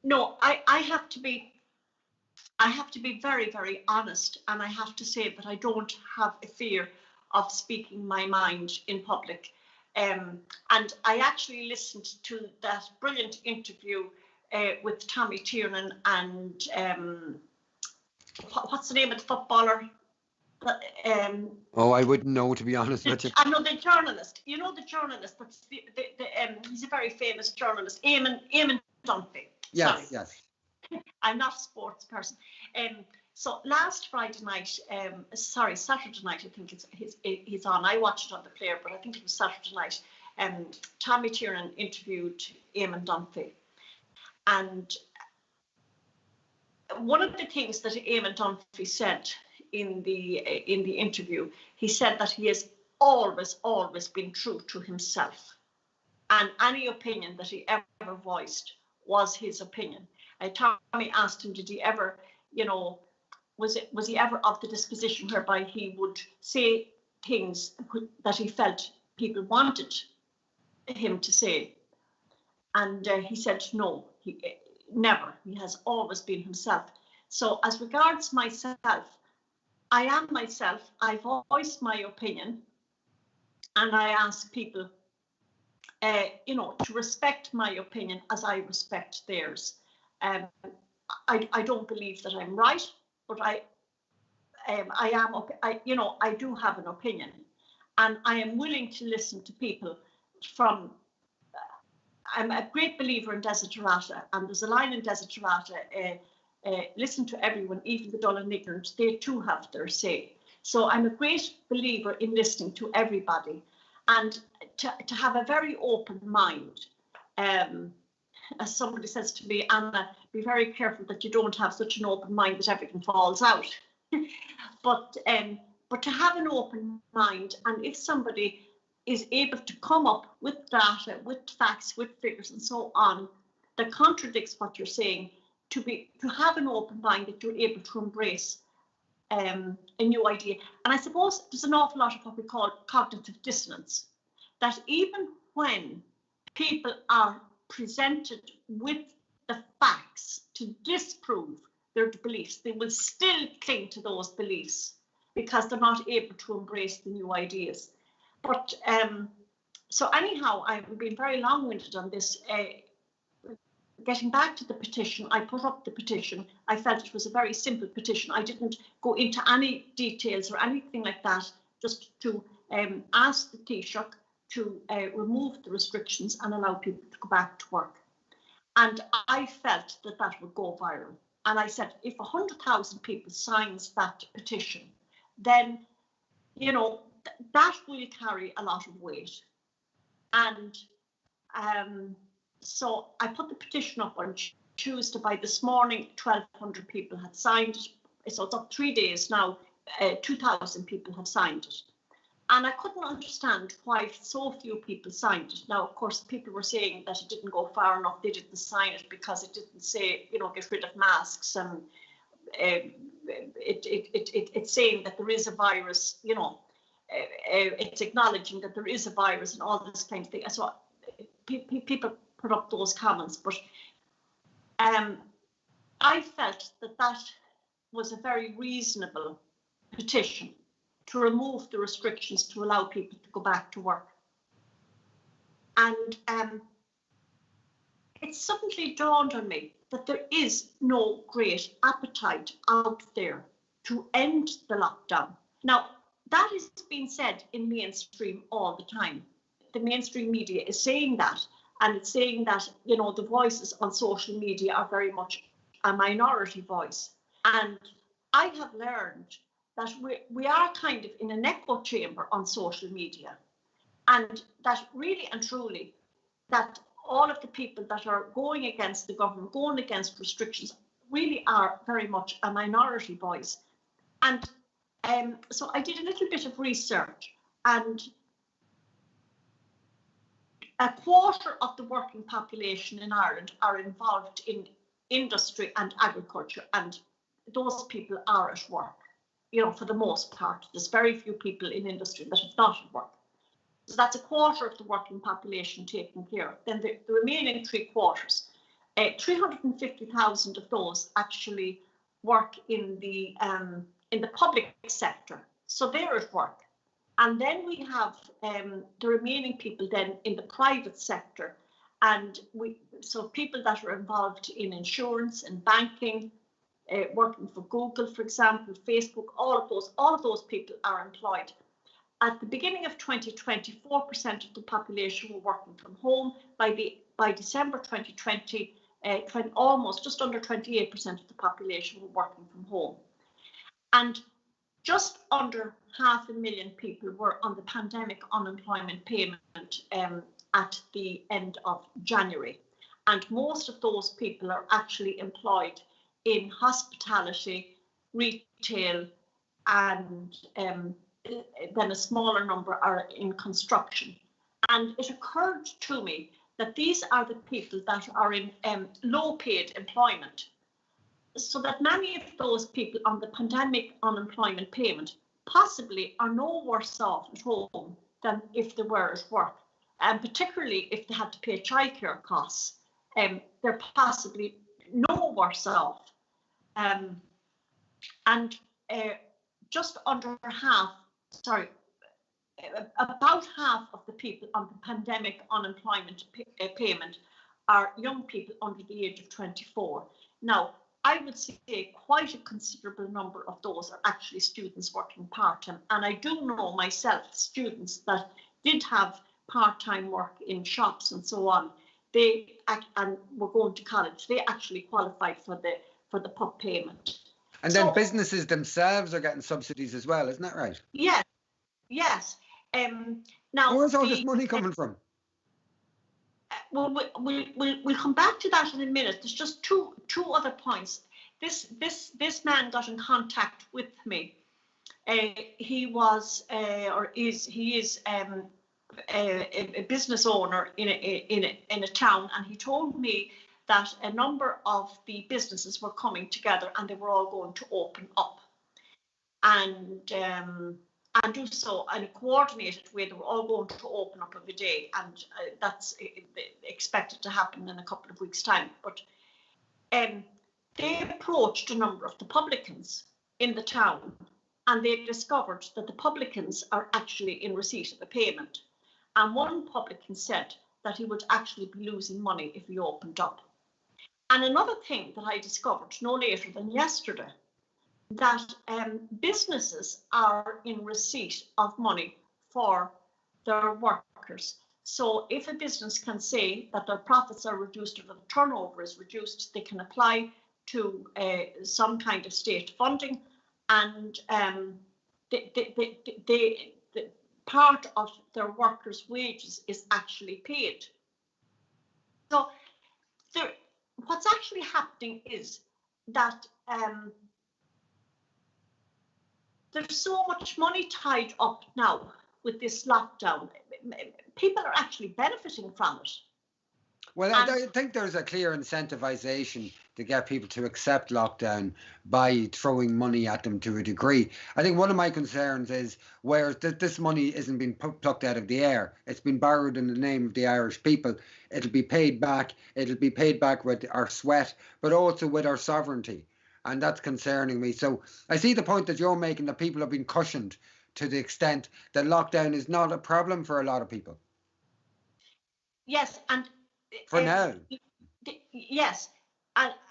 No, I have to be very, very honest, and I have to say that I don't have a fear of speaking my mind in public. And I actually listened to that brilliant interview with Tommy Tiernan and what's the name of the footballer? I wouldn't know, to be honest with you. I know the journalist. You know the journalist. That's he's a very famous journalist, Eamon Dunphy. Yes, yes. I'm not a sports person. So last Friday night, Saturday night, I think he's on. I watched it on the player, but I think it was Saturday night. Tommy Tiernan interviewed Eamon Dunphy. And one of the things that Eamon Dunphy said in the interview, he said that he has always been true to himself. And any opinion that he ever voiced was his opinion. Tommy asked him, did he ever, was he ever of the disposition whereby he would say things that he felt people wanted him to say? And he said, no, never. He has always been himself. So as regards myself, I am myself. I voice my opinion, and I ask people, to respect my opinion as I respect theirs. I don't believe that I'm right, but I do have an opinion, and I am willing to listen to people from I'm a great believer in desiderata, and there's a line in desiderata, listen to everyone, even the dull and ignorant, they too have their say. So I'm a great believer in listening to everybody, and to have a very open mind. As somebody says to me, Anna, be very careful that you don't have such an open mind that everything falls out. But to have an open mind, and if somebody is able to come up with data, with facts, with figures and so on, that contradicts what you're saying, to have an open mind that you're able to embrace a new idea. And I suppose there's an awful lot of what we call cognitive dissonance, that even when people are presented with the facts to disprove their beliefs, they will still cling to those beliefs because they're not able to embrace the new ideas. But so anyhow, I've been very long-winded on this. Getting back to the petition, I put up the petition. I felt it was a very simple petition. I didn't go into any details or anything like that, just to ask the Taoiseach to remove the restrictions and allow people to go back to work. And I felt that that would go viral. And I said, if 100,000 people signs that petition, then, you know, that will carry a lot of weight. And so I put the petition up on Tuesday. By this morning, 1,200 people had signed it. So it's up 3 days now, 2,000 people have signed it. And I couldn't understand why so few people signed it. Now, of course, people were saying that it didn't go far enough. They didn't sign it because it didn't say, you know, get rid of masks. And it's saying that there is a virus, you know, it's acknowledging that there is a virus and all this kind of thing. So people put up those comments, but I felt that that was a very reasonable petition to remove the restrictions to allow people to go back to work. And it suddenly dawned on me that there is no great appetite out there to end the lockdown. Now, that is being said in mainstream all the time. The mainstream media is saying that, and it's saying that, you know, the voices on social media are very much a minority voice. And I have learned that we are kind of in an echo chamber on social media, and that really and truly, that all of the people that are going against the government, going against restrictions, really are very much a minority voice. And so I did a little bit of research, and a quarter of the working population in Ireland are involved in industry and agriculture, and those people are at work, you know, for the most part. There's very few people in industry that are not at work. So that's a quarter of the working population taken care of. Then the remaining 3/4, 350,000 of those actually work in the public sector. So they're at work. And then we have the remaining people then in the private sector. And so people that are involved in insurance and banking, working for Google, for example, Facebook, all of those people are employed. At the beginning of 2020, 4% of the population were working from home. By December 2020, almost just under 28% of the population were working from home. And just under 500,000 people were on the pandemic unemployment payment at the end of January. And most of those people are actually employed in hospitality, retail, and then a smaller number are in construction. And it occurred to me that these are the people that are in low paid employment. So that many of those people on the pandemic unemployment payment possibly are no worse off at home than if they were at work. And particularly if they had to pay childcare costs, they're possibly no worse off. Just under half, about half of the people on the pandemic unemployment payment are young people under the age of 24. Now, I would say quite a considerable number of those are actually students working part-time. And I do know myself, students that did have part-time work in shops and so on, and were going to college, they actually qualified for the PUP payment. And then businesses themselves are getting subsidies as well, isn't that right? Yes, yes. Now, where's all this money coming from? Well, we'll come back to that in a minute. There's just two other points. This man got in contact with me. He was he is a business owner in a town, and he told me that a number of the businesses were coming together and they were all going to open up, and do so in a coordinated way. They were all going to open up every day, and that's expected to happen in a couple of weeks' time. But they approached a number of the publicans in the town, and they discovered that the publicans are actually in receipt of a payment. And one publican said that he would actually be losing money if he opened up. And another thing that I discovered no later than yesterday, that businesses are in receipt of money for their workers. So if a business can say that their profits are reduced or the turnover is reduced, they can apply to some kind of state funding, and the part of their workers' wages is actually paid. So what's actually happening is that there's so much money tied up now with this lockdown. People are actually benefiting from it. Well, I think there's a clear incentivization to get people to accept lockdown by throwing money at them to a degree. I think one of my concerns is where this money isn't being plucked out of the air. It's been borrowed in the name of the Irish people. It'll be paid back. It'll be paid back with our sweat, but also with our sovereignty. And that's concerning me. So I see the point that you're making, that people have been cushioned to the extent that lockdown is not a problem for a lot of people. Yes, and for now. Yes,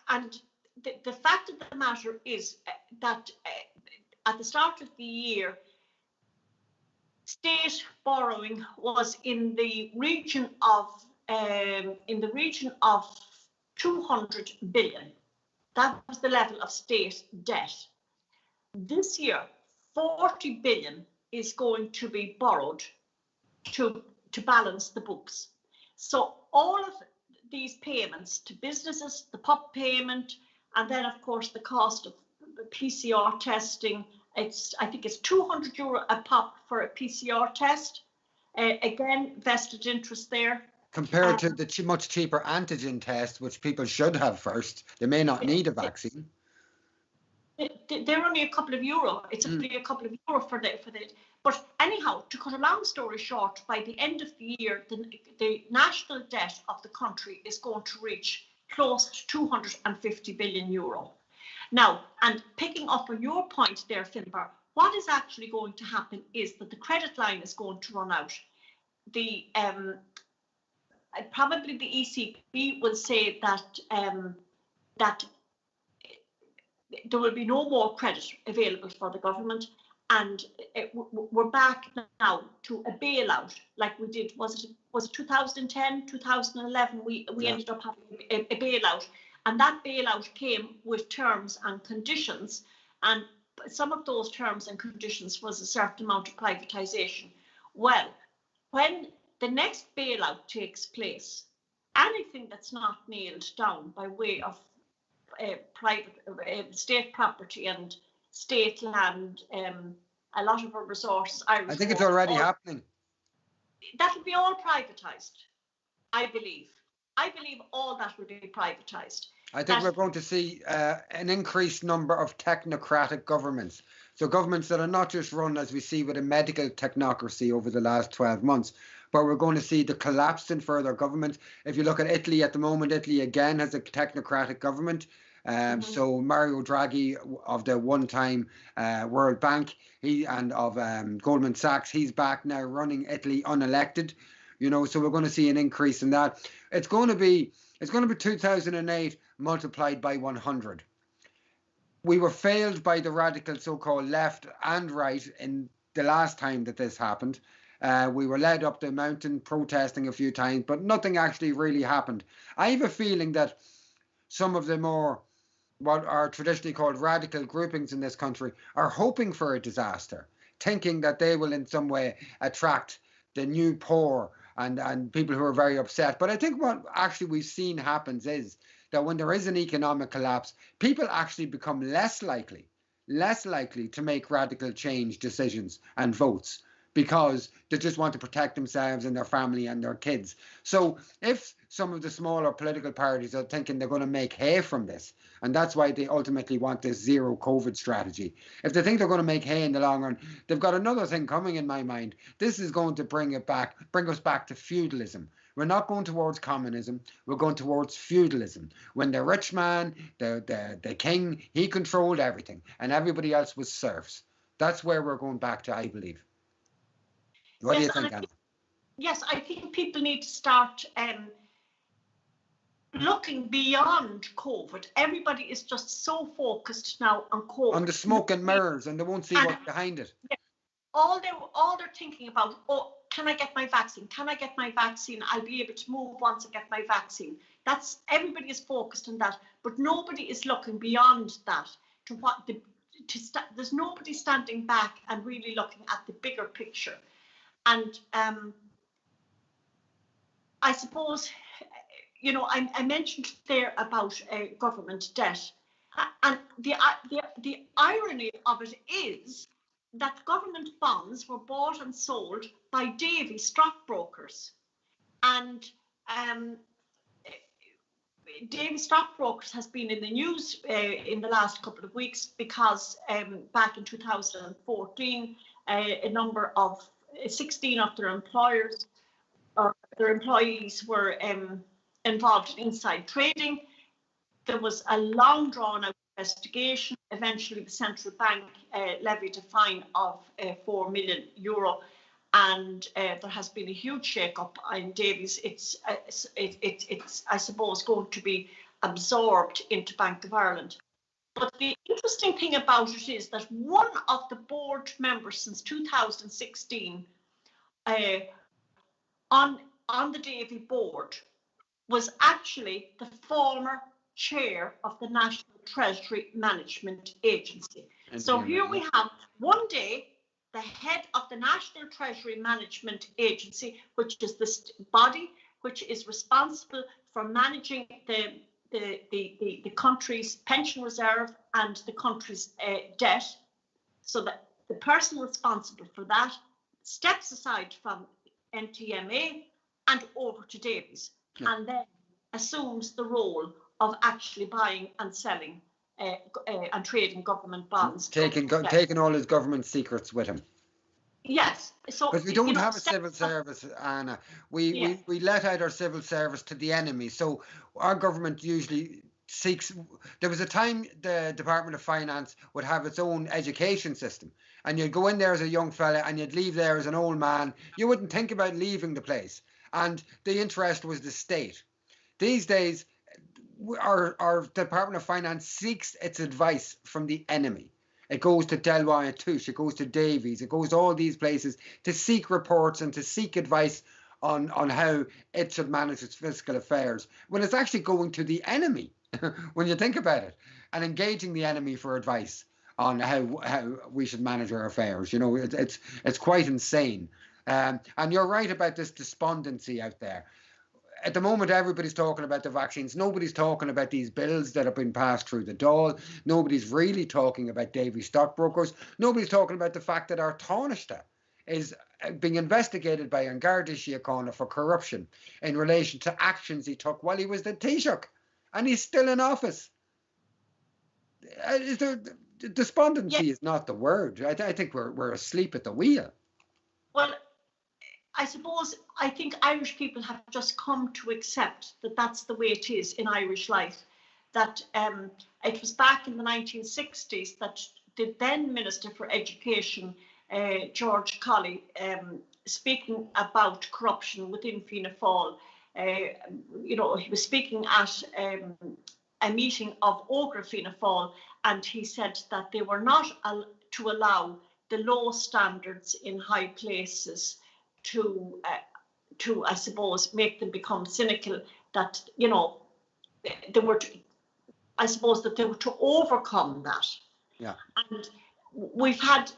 and the fact of the matter is that at the start of the year, state borrowing was in the region of 200 billion. That was the level of state debt. This year, 40 billion is going to be borrowed to balance the books. So all of these payments to businesses, the PUP payment, and then of course the cost of the PCR testing, I think it's €200 a pop for a PCR test. Again, vested interest there. Compared to the much cheaper antigen test, which people should have first. They may not need a vaccine. They're only a couple of euro. It's only a couple of euro for the. But anyhow, to cut a long story short, by the end of the year, the national debt of the country is going to reach close to 250 billion euro. Now, and picking up on your point there, Finbar, what is actually going to happen is that the credit line is going to run out. Probably the ECB will say that that there will be no more credit available for the government, and we're back now to a bailout like we did. Was it 2010, 2011? We ended up having a bailout, and that bailout came with terms and conditions, and some of those terms and conditions was a certain amount of privatization. Well, when the next bailout takes place, anything that's not nailed down by way of private state property and state land, a lot of our resources, I think it's already happening. That will be all privatized, I believe. I believe all that will be privatized. I think we're going to see an increased number of technocratic governments. So governments that are not just run, as we see with a medical technocracy over the last 12 months, but we're going to see the collapse in further government. If you look at Italy at the moment, Italy again has a technocratic government. So Mario Draghi of the one-time World Bank, of Goldman Sachs, he's back now running Italy unelected. You know, so we're going to see an increase in that. It's going to be 2008 multiplied by 100. We were failed by the radical so-called left and right in the last time that this happened. We were led up the mountain protesting a few times, but nothing actually really happened. I have a feeling that some of the more, what are traditionally called radical groupings in this country, are hoping for a disaster, thinking that they will in some way attract the new poor and people who are very upset. But I think what actually we've seen happens is that when there is an economic collapse, people actually become less likely to make radical change decisions and votes, because they just want to protect themselves and their family and their kids. So if some of the smaller political parties are thinking they're going to make hay from this, and that's why they ultimately want this zero COVID strategy, if they think they're going to make hay in the long run, they've got another thing coming in my mind. This is going to bring us back to feudalism. We're not going towards communism. We're going towards feudalism. When the rich man, the king, he controlled everything and everybody else was serfs. That's where we're going back to, I believe. What do you think, Anna? Yes, I think people need to start looking beyond COVID. Everybody is just so focused now on COVID. On the smoke and mirrors, and they won't see what's behind it. Yeah, all they're thinking about, oh, can I get my vaccine? Can I get my vaccine? I'll be able to move once I get my vaccine. That's, everybody is focused on that, but nobody is looking beyond that to what there's nobody standing back and really looking at the bigger picture. And I suppose, you know, I mentioned there about government debt, and the irony of it is that government bonds were bought and sold by Davy stockbrokers, and Davy Stockbrokers has been in the news in the last couple of weeks because back in 2014, a number of 16 of their employers or their employees were involved in inside trading. There was a long drawn out investigation. Eventually the central bank levied a fine of €4 million, and there has been a huge shake-up in Davies. It's I suppose going to be absorbed into Bank of Ireland. But the interesting thing about it is that one of the board members since 2016 on the Davy board was actually the former chair of the National Treasury Management Agency. So here we have one day the head of the National Treasury Management Agency, which is this body which is responsible for managing the country's pension reserve and the country's debt. So that the person responsible for that steps aside from NTMA and over to Davies, and then assumes the role of actually buying and selling and trading government bonds. Taking all his government secrets with him. Yes. So because we don't have a civil service, Anna. We let out our civil service to the enemy. So our government usually seeks. There was a time the Department of Finance would have its own education system, and you'd go in there as a young fella and you'd leave there as an old man. You wouldn't think about leaving the place, and the interest was the state. These days, our Department of Finance seeks its advice from the enemy. It goes to Deloitte and Touche, it goes to Davies, it goes to all these places to seek reports and to seek advice on how it should manage its fiscal affairs, when it's actually going to the enemy, when you think about it, and engaging the enemy for advice on how we should manage our affairs. You know, it's quite insane. And you're right about this despondency out there. At the moment, everybody's talking about the vaccines. Nobody's talking about these bills that have been passed through the Dáil. Nobody's really talking about Davy Stockbrokers. Nobody's talking about the fact that our Taoiseach is being investigated by An Garda Síochána for corruption in relation to actions he took while he was the Taoiseach, and he's still in office. Despondency is not the word. I think we're asleep at the wheel. Well, I think Irish people have just come to accept that that's the way it is in Irish life. That it was back in the 1960s that the then Minister for Education, George Colley, speaking about corruption within Fianna Fáil, he was speaking at a meeting of Ógra Fianna Fáil, and he said that they were not to allow the low standards in high places I suppose, make them become cynical, that, you know, they were to, I suppose that they were to overcome that. Yeah. And we've had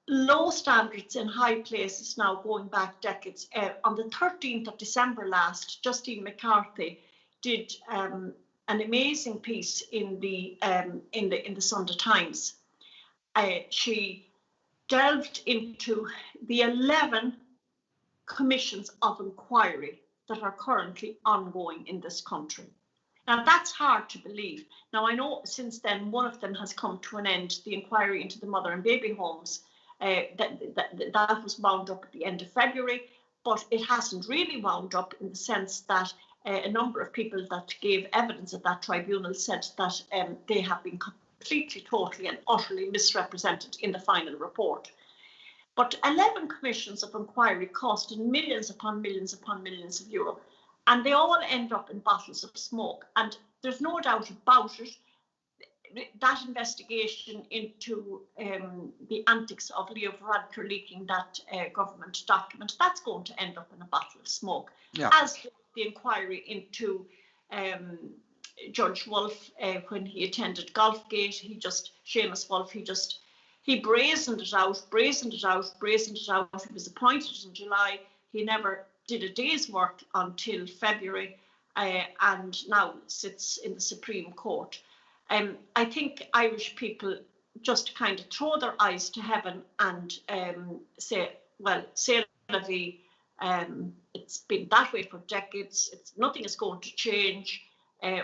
low standards in high places now going back decades. On the 13th of December last, Justine McCarthy did an amazing piece in the Sunday Times. She delved into the 11 commissions of inquiry that are currently ongoing in this country. Now, that's hard to believe. Now, I know since then one of them has come to an end, the inquiry into the mother and baby homes. That was wound up at the end of February, but it hasn't really wound up, in the sense that a number of people that gave evidence at that tribunal said that they have been completely, totally and utterly misrepresented in the final report. But 11 commissions of inquiry costed millions upon millions upon millions of euro, and they all end up in bottles of smoke. And there's no doubt about it, that investigation into the antics of Leo Varadkar leaking that government document, that's going to end up in a bottle of smoke. Yeah. As the inquiry into Judge Wolf, when he attended Golfgate, Seamus Wolf, he brazened it out. He was appointed in July. He never did a day's work until February, and now sits in the Supreme Court. I think Irish people just kind of throw their eyes to heaven and say, well, c'est la vie. It's been that way for decades. Nothing is going to change.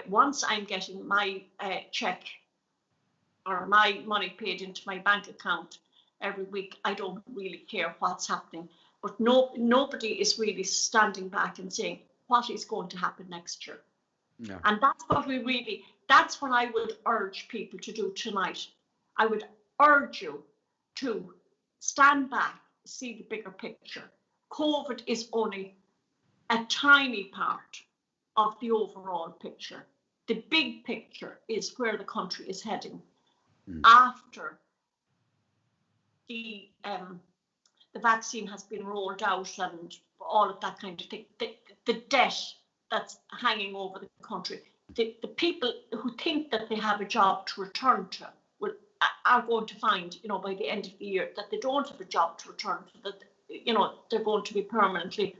Once I'm getting my check or my money paid into my bank account every week, I don't really care what's happening. But nobody is really standing back and saying what is going to happen next year. Yeah. And that's what I would urge people to do tonight. I would urge you to stand back, see the bigger picture. COVID is only a tiny part of the overall picture. The big picture is where the country is heading after the vaccine has been rolled out and all of that kind of thing. The debt that's hanging over the country. The people who think that they have a job to return to are going to find, by the end of the year, that they don't have a job to return to, that, they're going to be permanently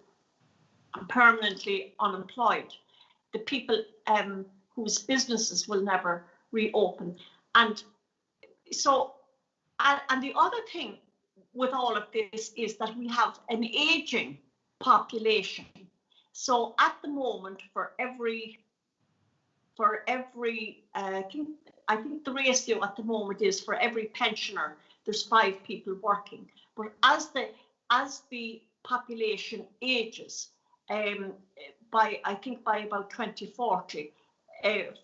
unemployed. The people whose businesses will never reopen. And so, and the other thing with all of this is that we have an aging population. So at the moment, I think the ratio at the moment is for every pensioner, there's 5 people working. But as the population ages, by about 2040,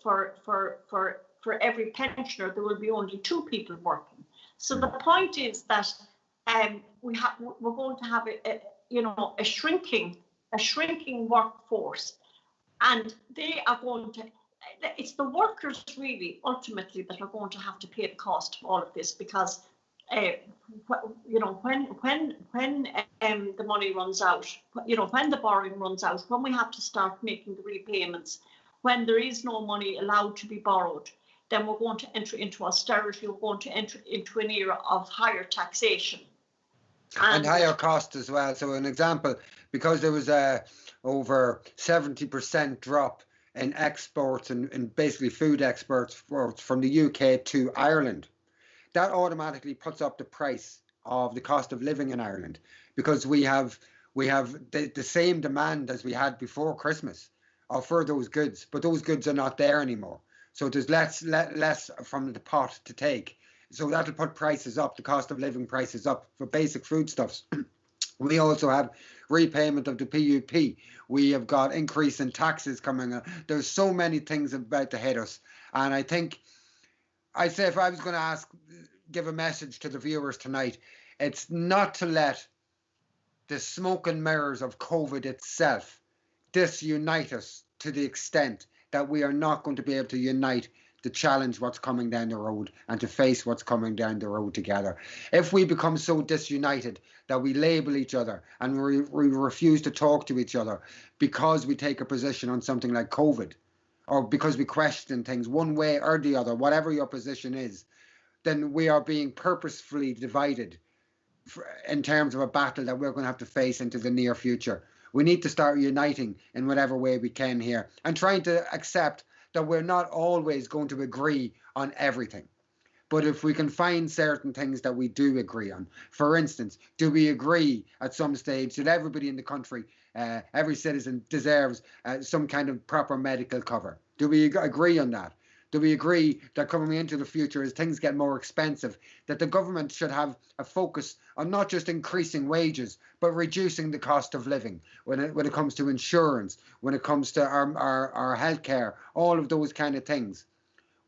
for every pensioner, there will be only 2 people working. So the point is that we're going to have a shrinking workforce, and they are going to. It's the workers really ultimately that are going to have to pay the cost of all of this, because when the money runs out, when the borrowing runs out, when we have to start making the repayments, when there is no money allowed to be borrowed, then we're going to enter into austerity. We're going to enter into an era of higher taxation and higher cost as well. So an example, because there was a over 70% drop in exports and basically food exports from the UK to Ireland, that automatically puts up the price of the cost of living in Ireland, because we have the same demand as we had before Christmas for those goods, but those goods are not there anymore. So there's less from the pot to take. So that'll put prices up, the cost of living prices up for basic foodstuffs. We also have repayment of the PUP. We have got increase in taxes coming. There's so many things about to hit us. And I think, I'd say if I was going to give a message to the viewers tonight, it's not to let the smoke and mirrors of COVID itself disunite us to the extent that we are not going to be able to unite to challenge what's coming down the road and to face what's coming down the road together. If we become so disunited that we label each other and we refuse to talk to each other because we take a position on something like COVID, or because we question things one way or the other, whatever your position is, then we are being purposefully divided in terms of a battle that we're going to have to face into the near future. We need to start uniting in whatever way we can here and trying to accept that we're not always going to agree on everything. But if we can find certain things that we do agree on, for instance, do we agree at some stage that everybody in the country, every citizen deserves some kind of proper medical cover? Do we agree on that? Do we agree that coming into the future, as things get more expensive, that the government should have a focus on not just increasing wages, but reducing the cost of living when it comes to insurance, when it comes to our healthcare, all of those kind of things?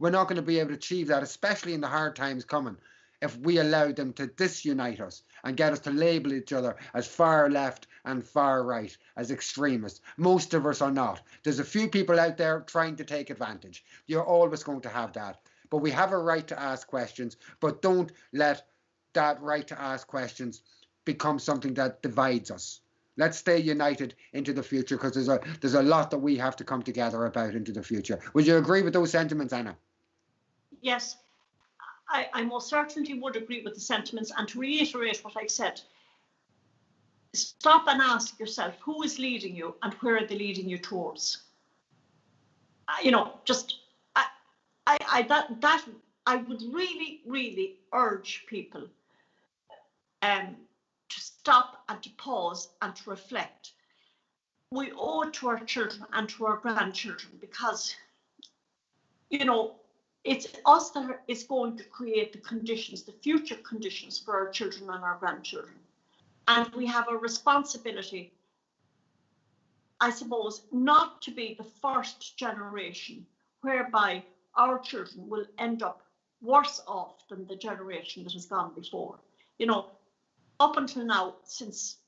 We're not going to be able to achieve that, especially in the hard times coming, if we allow them to disunite us and get us to label each other as far left and far right, as extremists. Most of us are not. There's a few people out there trying to take advantage. You're always going to have that. But we have a right to ask questions, but don't let that right to ask questions become something that divides us. Let's stay united into the future, because there's a lot that we have to come together about into the future. Would you agree with those sentiments, Anna? Yes, I most certainly would agree with the sentiments. And to reiterate what I said, stop and ask yourself, who is leading you and where are they leading you towards? I would really, really urge people to stop and to pause and to reflect. We owe it to our children and to our grandchildren, because, it's us that is going to create the conditions, the future conditions for our children and our grandchildren. And we have a responsibility, I suppose, not to be the first generation whereby our children will end up worse off than the generation that has gone before. Up until now, since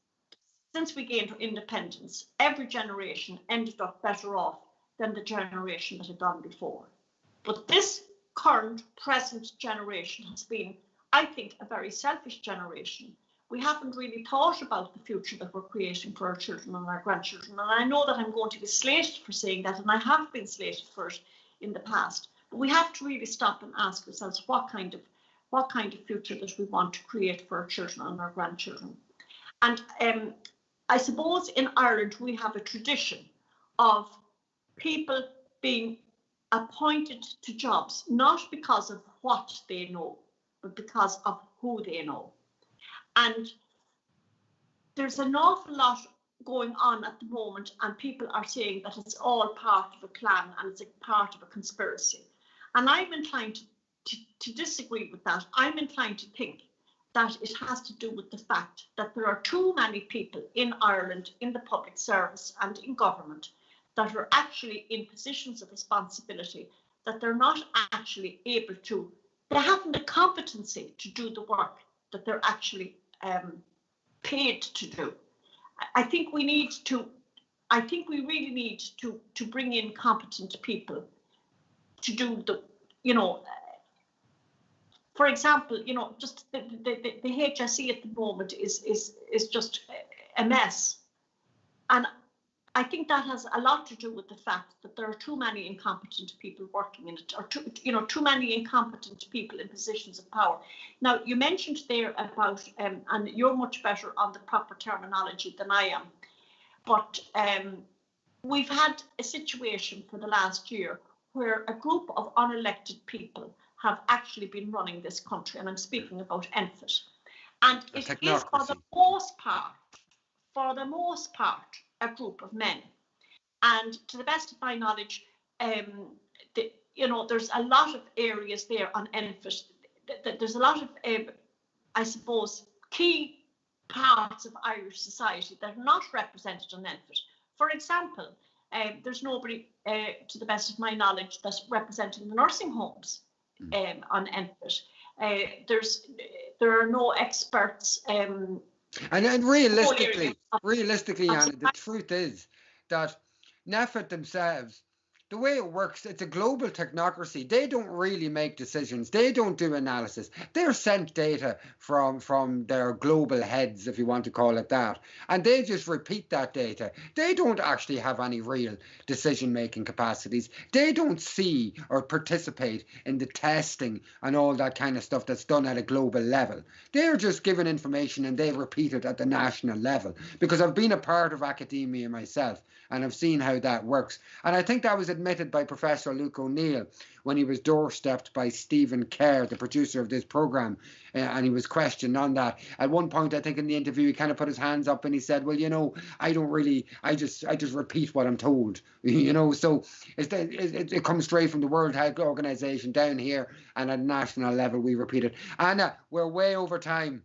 we gained independence, every generation ended up better off than the generation that had gone before. But this current, present generation has been, I think, a very selfish generation. We haven't really thought about the future that we're creating for our children and our grandchildren. And I know that I'm going to be slated for saying that, and I have been slated for it in the past. But we have to really stop and ask ourselves what kind of future that we want to create for our children and our grandchildren. And I suppose in Ireland we have a tradition of people being appointed to jobs not because of what they know, but because of who they know. And there's an awful lot going on at the moment, and people are saying that it's all part of a plan and it's a part of a conspiracy. And I'm inclined to disagree with that. I'm inclined to think that it has to do with the fact that there are too many people in Ireland, in the public service and in government, that are actually in positions of responsibility, that they're not actually able to, they haven't the competency to do the work that they're actually paid to do. I think we really need to bring in competent people to do the, for example, just the HSE at the moment is just a mess. And I think that has a lot to do with the fact that there are too many incompetent people working in it, or too many incompetent people in positions of power. Now, you mentioned there about, and you're much better on the proper terminology than I am, but we've had a situation for the last year where a group of unelected people have actually been running this country, and I'm speaking about NPHET. And it is for the most part, a group of men. And to the best of my knowledge, there's a lot of areas there on NPHET. There's a lot of, I suppose, key parts of Irish society that are not represented on NPHET. For example, there's nobody, to the best of my knowledge, that's representing the nursing homes on NPHET. There are no experts. And realistically, Anna, the truth is that NPHET themselves the way it works, it's a global technocracy. They don't really make decisions. They don't do analysis. They're sent data from their global heads, if you want to call it that, and they just repeat that data. They don't actually have any real decision-making capacities. They don't see or participate in the testing and all that kind of stuff that's done at a global level. They're just given information and they repeat it at the national level. Because I've been a part of academia myself, and I've seen how that works. And I think that was admitted by Professor Luke O'Neill when he was doorstepped by Stephen Kerr, the producer of this program, and he was questioned on that. At one point, I think in the interview, he kind of put his hands up and he said, "Well, I don't really, I just repeat what I'm told." So it comes straight from the World Health Organization down here, and at national level, we repeat it. Anna, we're way over time.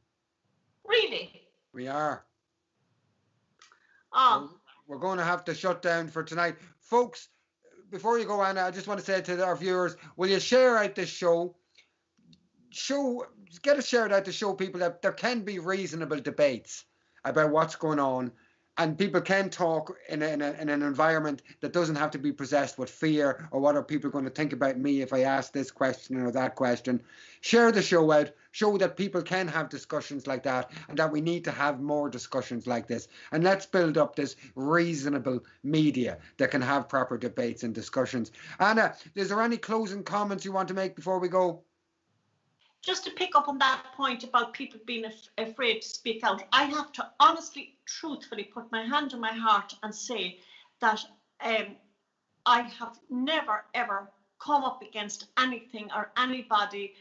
Really? We are. Oh. We're going to have to shut down for tonight. Folks, before you go, Anna, I just want to say to our viewers, will you share out this show? Get it shared out to show people that there can be reasonable debates about what's going on, and people can talk in an environment that doesn't have to be possessed with fear or what are people going to think about me if I ask this question or that question. Share the show out, show that people can have discussions like that and that we need to have more discussions like this. And let's build up this reasonable media that can have proper debates and discussions. Anna, is there any closing comments you want to make before we go? Just to pick up on that point about people being afraid to speak out, I have to honestly, truthfully put my hand on my heart and say that I have never, ever come up against anything or anybody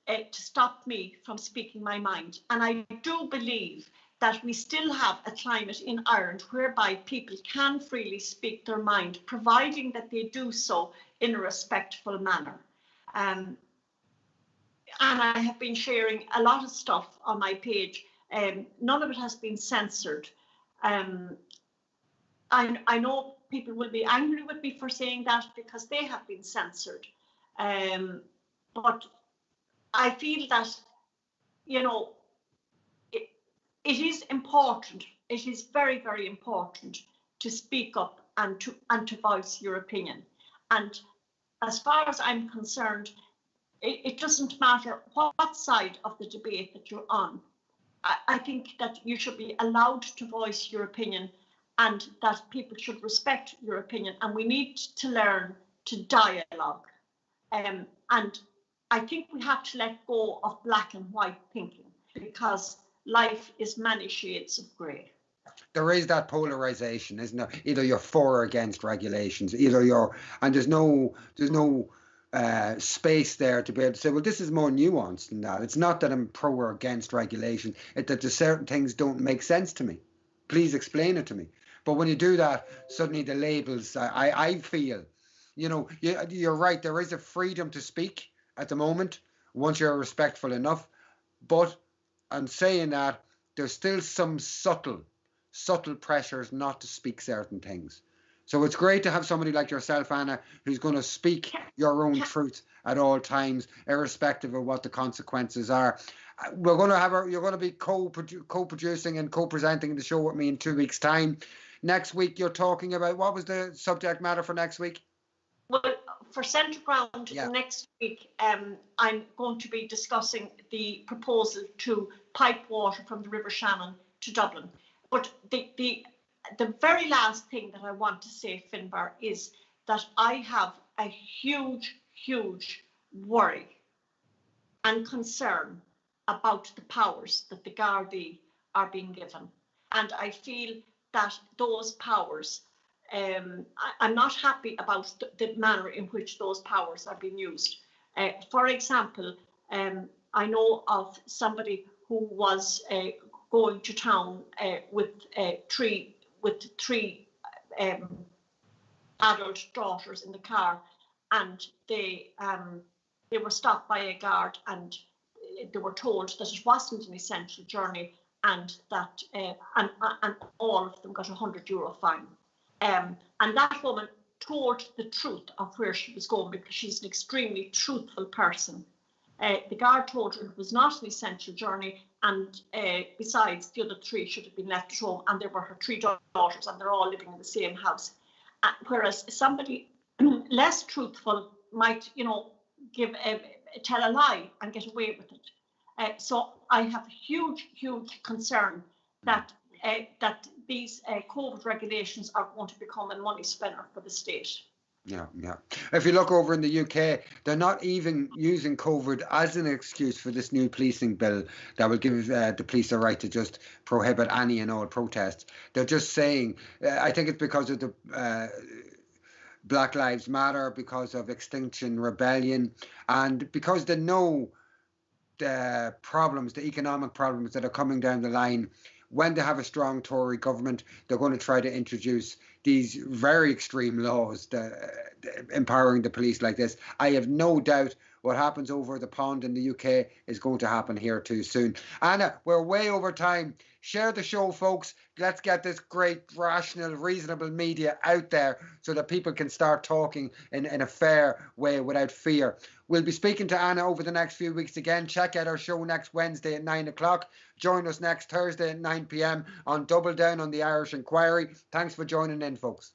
to stop me from speaking my mind. And I do believe that we still have a climate in Ireland whereby people can freely speak their mind, providing that they do so in a respectful manner. And I have been sharing a lot of stuff on my page. None of it has been censored. I know people will be angry with me for saying that because they have been censored. But I feel that, it is important. It is very, very important to speak up and to voice your opinion. And as far as I'm concerned, it doesn't matter what side of the debate that you're on. I think that you should be allowed to voice your opinion and that people should respect your opinion. And we need to learn to dialogue. And I think we have to let go of black and white thinking because life is many shades of grey. There is that polarization, isn't there? Either you're for or against regulations, and there's no space there to be able to say, well, this is more nuanced than that. It's not that I'm pro or against regulation. It's that there's certain things don't make sense to me. Please explain it to me. But when you do that, suddenly the labels, I feel, you're right. There is a freedom to speak at the moment once you're respectful enough. But I'm saying that there's still some subtle pressures not to speak certain things. So it's great to have somebody like yourself, Anna, who's going to speak your own truth at all times, irrespective of what the consequences are. You're going to be co-producing and co-presenting the show with me in 2 weeks' time. Next week, you're talking about, what was the subject matter for next week? Well, for Centre Ground, next week, I'm going to be discussing the proposal to pipe water from the River Shannon to Dublin. But the very last thing that I want to say, Finbar, is that I have a huge, huge worry and concern about the powers that the Gardaí are being given. And I feel that those powers, I'm not happy about the manner in which those powers are being used. For example, I know of somebody who was going to town with three adult daughters in the car, and they were stopped by a guard, and they were told that it wasn't an essential journey, and that and all of them got €100 fine. And that woman told the truth of where she was going because she's an extremely truthful person. The guard told her it was not an essential journey, and besides, the other three should have been left at home, and they were her three daughters, and they're all living in the same house. Whereas somebody less truthful might, tell a lie and get away with it. So I have huge concern that these COVID regulations are going to become a money spinner for the state. Yeah. If you look over in the UK, they're not even using COVID as an excuse for this new policing bill that will give the police the right to just prohibit any and all protests. They're just saying, I think it's because of the Black Lives Matter, because of Extinction Rebellion, and because they know the problems, the economic problems that are coming down the line. When they have a strong Tory government, they're going to try to introduce these very extreme laws empowering the police like this. I have no doubt what happens over the pond in the UK is going to happen here too soon. Anna, we're way over time. Share the show, folks. Let's get this great, rational, reasonable media out there so that people can start talking in a fair way without fear. We'll be speaking to Anna over the next few weeks again. Check out our show next Wednesday at 9 o'clock. Join us next Thursday at 9 p.m. on Double Down on the Irish Inquiry. Thanks for joining in, folks.